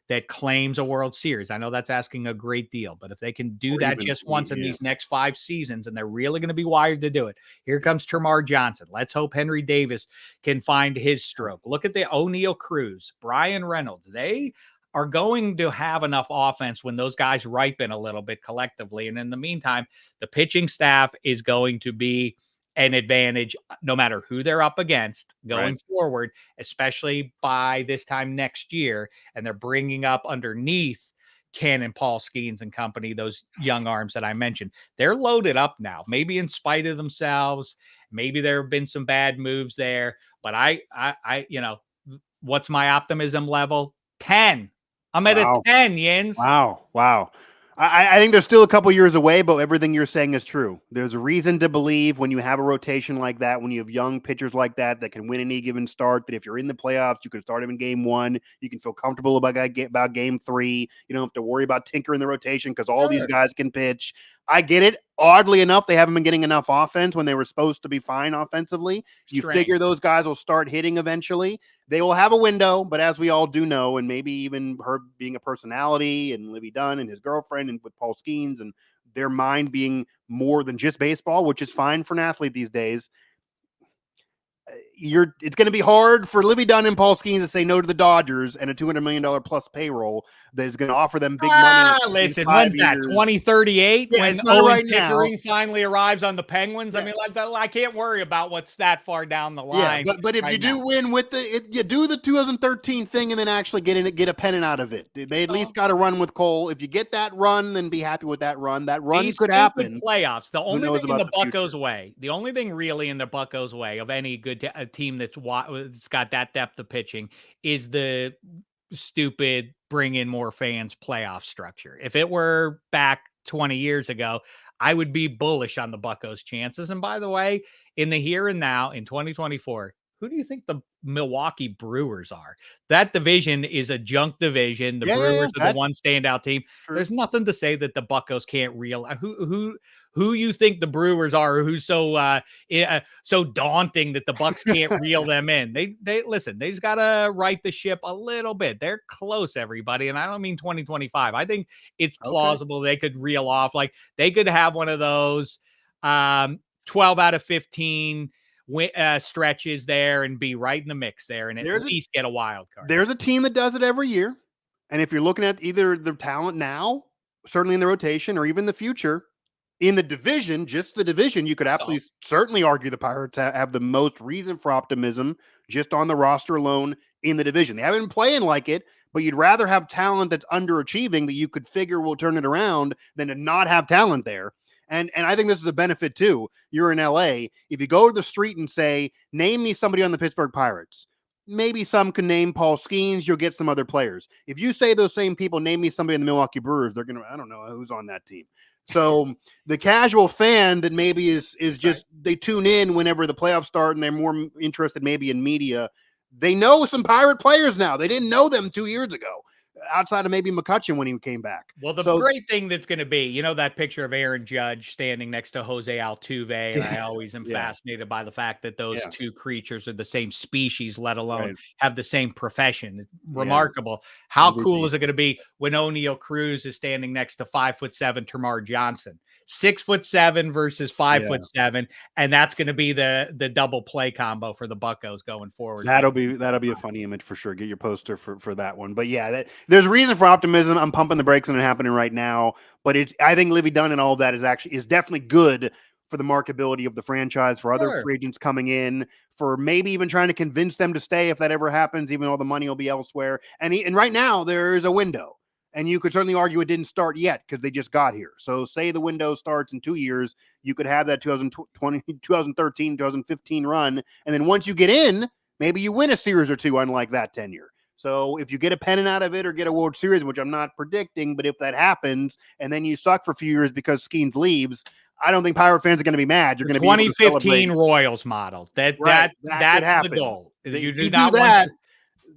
that claims a World Series, I know that's asking a great deal, but if they can do that just once in these next 5 seasons, and they're really going to be wired to do it, here comes Termarr Johnson. Let's hope Henry Davis can find his stroke. Look at the O'Neill Cruz, Brian Reynolds. They are going to have enough offense when those guys ripen a little bit collectively. And in the meantime, the pitching staff is going to be an advantage no matter who they're up against going forward, especially by this time next year. And they're bringing up underneath Ken and Paul Skenes and company, those young arms that I mentioned, they're loaded up now, maybe in spite of themselves. Maybe there have been some bad moves there, but I, what's my optimism level? 10. I'm at a Wow. 10, Yins. Wow. I think they're still a couple years away, but everything you're saying is true. There's a reason to believe when you have a rotation like that, when you have young pitchers like that can win any given start, that if you're in the playoffs, you can start them in game 1. You can feel comfortable about game 3. You don't have to worry about tinkering the rotation because all these guys can pitch. I get it. Oddly enough, they haven't been getting enough offense when they were supposed to be fine offensively. You figure those guys will start hitting eventually. They will have a window, but as we all do know, and maybe even her being a personality and Livy Dunn and his girlfriend and with Paul Skenes and their mind being more than just baseball, which is fine for an athlete these days. It's going to be hard for Livy Dunn and Paul Skenes to say no to the Dodgers and a $200 million plus payroll that is going to offer them big money. Listen, when's that? 2038 when Owen Pickering finally arrives on the Penguins. Yeah. I mean, I can't worry about what's that far down the line. Yeah, but if you do win with you do the 2013 thing and then actually get a pennant out of it. They at least got to run with Cole. If you get that run, then be happy with that run. That run could happen. Playoffs. The only thing in the Buccos way. The only thing really in the Buccos way of any good team that's got that depth of pitching is the stupid bring in more fans playoff structure. If it were back 20 years ago, I would be bullish on the Buccos chances. And by the way, in the here and now in 2024, who do you think the Milwaukee Brewers are? That division is a junk division. The Brewers are the one standout team. True. There's nothing to say that the Buccos can't who you think the Brewers are, who's so daunting that the Bucks can't reel them in. They listen, they just got to right the ship a little bit. They're close, everybody. And I don't mean 2025. I think it's plausible they could reel off. Like they could have one of those 12 out of 15 stretches there and be right in the mix there and at least get a wild card. There's a team that does it every year. And if you're looking at either the talent now, certainly in the rotation, or even the future, in the division, just the division, you could absolutely certainly argue the Pirates have the most reason for optimism just on the roster alone in the division. They haven't been playing like it, but you'd rather have talent that's underachieving that you could figure will turn it around than to not have talent there. And I think this is a benefit too. You're in LA. If you go to the street and say, name me somebody on the Pittsburgh Pirates, maybe some can name Paul Skenes. You'll get some other players. If you say those same people, name me somebody in the Milwaukee Brewers, they're going to, I don't know who's on that team. So the casual fan that maybe is just, they tune in whenever the playoffs start and they're more interested maybe in media. They know some Pirate players now. They didn't know them 2 years ago, outside of maybe McCutchen when he came back. Well, the great thing that's going to be, that picture of Aaron Judge standing next to Jose Altuve, and I always am fascinated by the fact that those two creatures are the same species, let alone have the same profession. It's remarkable. How cool is it going to be when O'Neal Cruz is standing next to 5'7" Termarr Johnson? 6'7" versus 5'7", and that's going to be the double play combo for the Buccos going forward. That'll be a funny image for sure. Get your poster for that one. But there's reason for optimism. I'm pumping the brakes on it happening right now. But I think Livy Dunn and all of that is definitely good for the marketability of the franchise, for other free agents coming in, for maybe even trying to convince them to stay if that ever happens, even though the money will be elsewhere. And right now there is a window. And you could certainly argue it didn't start yet because they just got here. So say the window starts in 2 years, you could have that 2020, 2013, 2015 run. And then once you get in, maybe you win a series or two, unlike that tenure. So if you get a pennant out of it or get a World Series, which I'm not predicting, but if that happens and then you suck for a few years because Skenes leaves, I don't think Pirate fans are going to be mad. You're going to be 2015 Royals model. That's the goal. You do not that.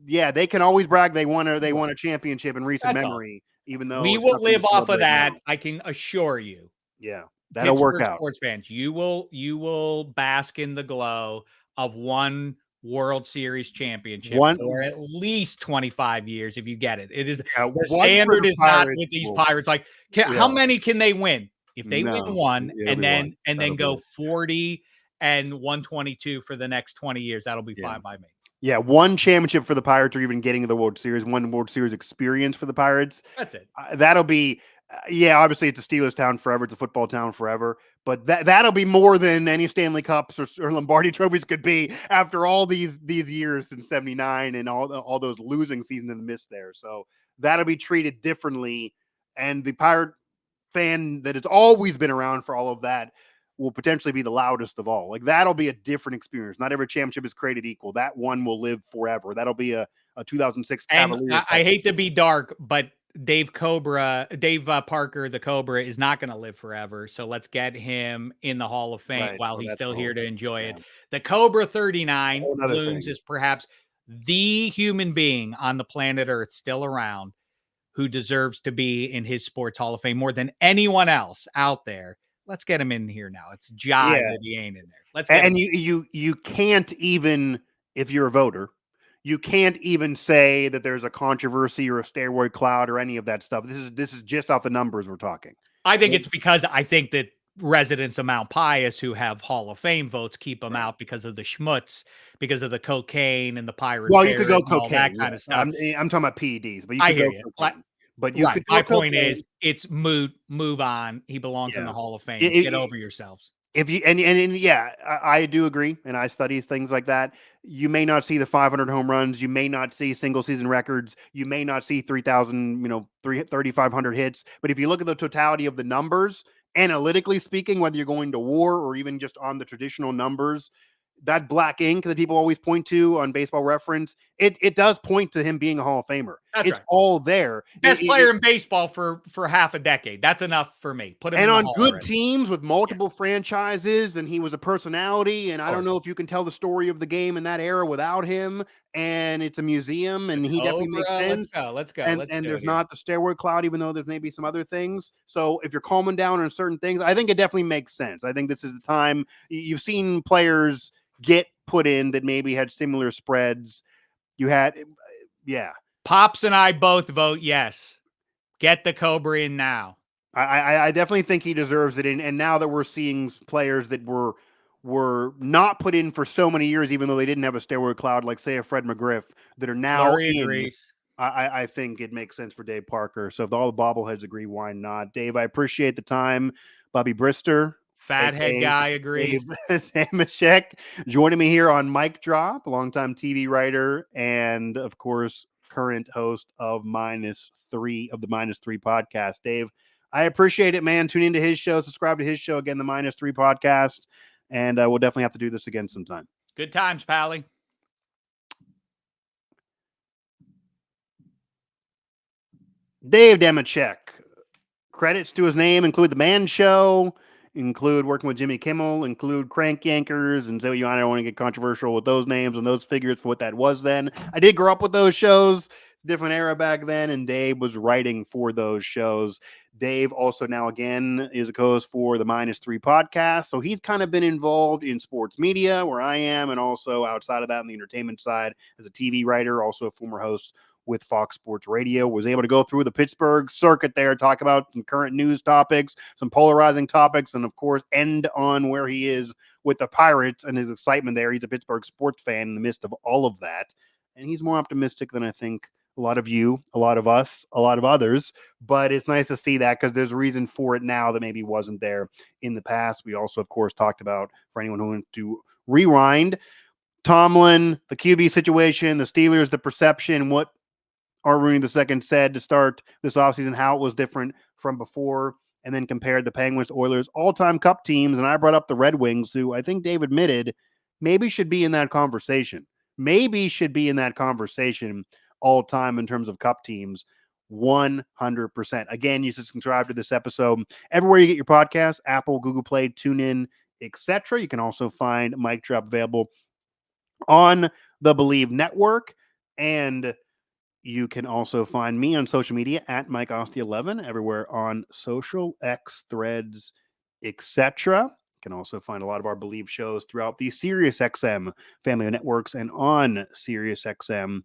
Yeah, they can always brag they won a championship in recent memory, even though we will live off of that. I can assure you. Yeah, that'll work out. Sports fans, you will bask in the glow of one World Series championship for at least 25 years if you get it. It is the standard is not with these Pirates. Like, how many can they win? If they win one and then go 40 and 122 for the next 20 years, that'll be fine by me. Yeah, one championship for the Pirates or even getting the World Series, one World Series experience for the Pirates. That's it. That'll be, obviously it's a Steelers town forever. It's a football town forever. But that'll be more than any Stanley Cups or Lombardi trophies could be after all these years since '79 and all those losing seasons in the midst there. So that'll be treated differently and the Pirate fan that has always been around for all of that will potentially be the loudest of all. Like, that'll be a different experience. Not every championship is created equal. That one will live forever. That'll be a 2006 And Cavaliers. I hate to be dark, but Dave Parker, the Cobra, is not going to live forever. So let's get him in the Hall of Fame Right. while Well, he's that's still the here whole to thing. enjoy Yeah. it. The Cobra 39 Whole nother looms thing. is perhaps the human being on the planet Earth still around who deserves to be in his sports Hall of Fame more than anyone else out there. Let's get him in here now. It's jive Yeah. that he ain't in there. Let's get him. And you can't even, if you're a voter, you can't even say that there's a controversy or a steroid cloud or any of that stuff. This is just off the numbers we're talking. I think it's because I think that residents of Mount Pius who have Hall of Fame votes keep them out because of the schmutz, because of the cocaine and the pirate Well, you could go and all that cocaine. kind Yes. of stuff. I'm talking about PEDs, but you I could hear go you. cocaine. But you Right. could My go point cocaine. is, it's moot. Move on. He belongs in Yeah. the Hall of Fame. It- Get it- over yourselves. if you and yeah, I do agree, and I study things like that. You may not see the 500 home runs, you may not see single season records, you may not see 3,000, 3,500 hits, but if you look at the totality of the numbers, analytically speaking, whether you're going to WAR or even just on the traditional numbers, that black ink that people always point to on Baseball Reference, it does point to him being a Hall of Famer. That's It's right. all there. Best player in baseball for half a decade. That's enough for me. Put him in And the on Hall good already. teams with multiple franchises, and he was a personality, and I don't course. know if you can tell the story of the game in that era without him, and it's a museum, and he definitely makes Cobra. Let's sense. go. Let's go. And Let's and do it there's here. not the steroid cloud, even though there's maybe some other things. So if you're calming down on certain things, I think it definitely makes sense. I think this is the time. You've seen players get put in that maybe had similar spreads. You had, yeah. Pops and I both vote yes. Get the Cobra in now. I definitely think he deserves it. And now that we're seeing players that were not put in for so many years, even though they didn't have a steroid cloud, like say a Fred McGriff, that are now Flurry in. agrees. I think it makes sense for Dave Parker. So if all the bobbleheads agree, why not? Dave, I appreciate the time. Bobby Brister, Fathead guy agrees. Dave Dameshek, joining me here on Mike Drop, a longtime TV writer, and of course, current host of the Minus Three podcast. Dave, I appreciate it, man. Tune into his show, subscribe to his show again, the Minus Three podcast, and we'll definitely have to do this again sometime. Good times, Pally. Dave Dameshek. Credits to his name include The Man Show, include working with Jimmy Kimmel, include Crank Yankers, and so I don't want to get controversial with those names and those figures for what that was then. I did grow up with those shows. It's a different era back then, and Dave was writing for those shows. Dave also now again is a co-host for the Minus Three podcast, so he's kind of been involved in sports media where I am, and also outside of that on the entertainment side as a TV writer, also a former host with Fox Sports Radio, was able to go through the Pittsburgh circuit there, talk about some current news topics, some polarizing topics, and of course, end on where he is with the Pirates and his excitement there. He's a Pittsburgh sports fan in the midst of all of that. And he's more optimistic than I think a lot of you, a lot of us, a lot of others. But it's nice to see that because there's a reason for it now that maybe wasn't there in the past. We also, of course, talked about, for anyone who wants to rewind, Tomlin, the QB situation, the Steelers, the perception, what Art Rooney II said to start this offseason, how it was different from before, and then compared the Penguins to Oilers, all-time Cup teams. And I brought up the Red Wings, who I think Dave admitted maybe should be in that conversation. Maybe should be in that conversation all-time in terms of Cup teams. 100%. Again, you should subscribe to this episode everywhere you get your podcasts, Apple, Google Play, TuneIn, etc. You can also find Mike Drop available on the Believe Network, and you can also find me on social media at Mike Asti 11, everywhere on social, X, Threads, etc. You can also find a lot of our Believe shows throughout the SiriusXM family of networks and on SiriusXM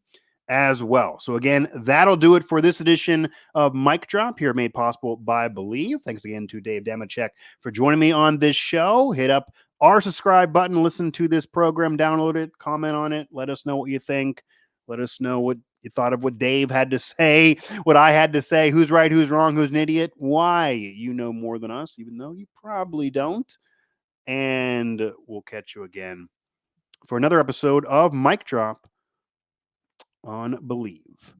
as well. So again, that'll do it for this edition of Mike Drop here, made possible by Believe. Thanks again to Dave Dameshek for joining me on this show. Hit up our subscribe button, listen to this program, download it, comment on it, let us know what you think. Let us know what you thought of what Dave had to say, what I had to say, who's right, who's wrong, who's an idiot, why. You know more than us, even though you probably don't. And we'll catch you again for another episode of Mike Drop on Believe.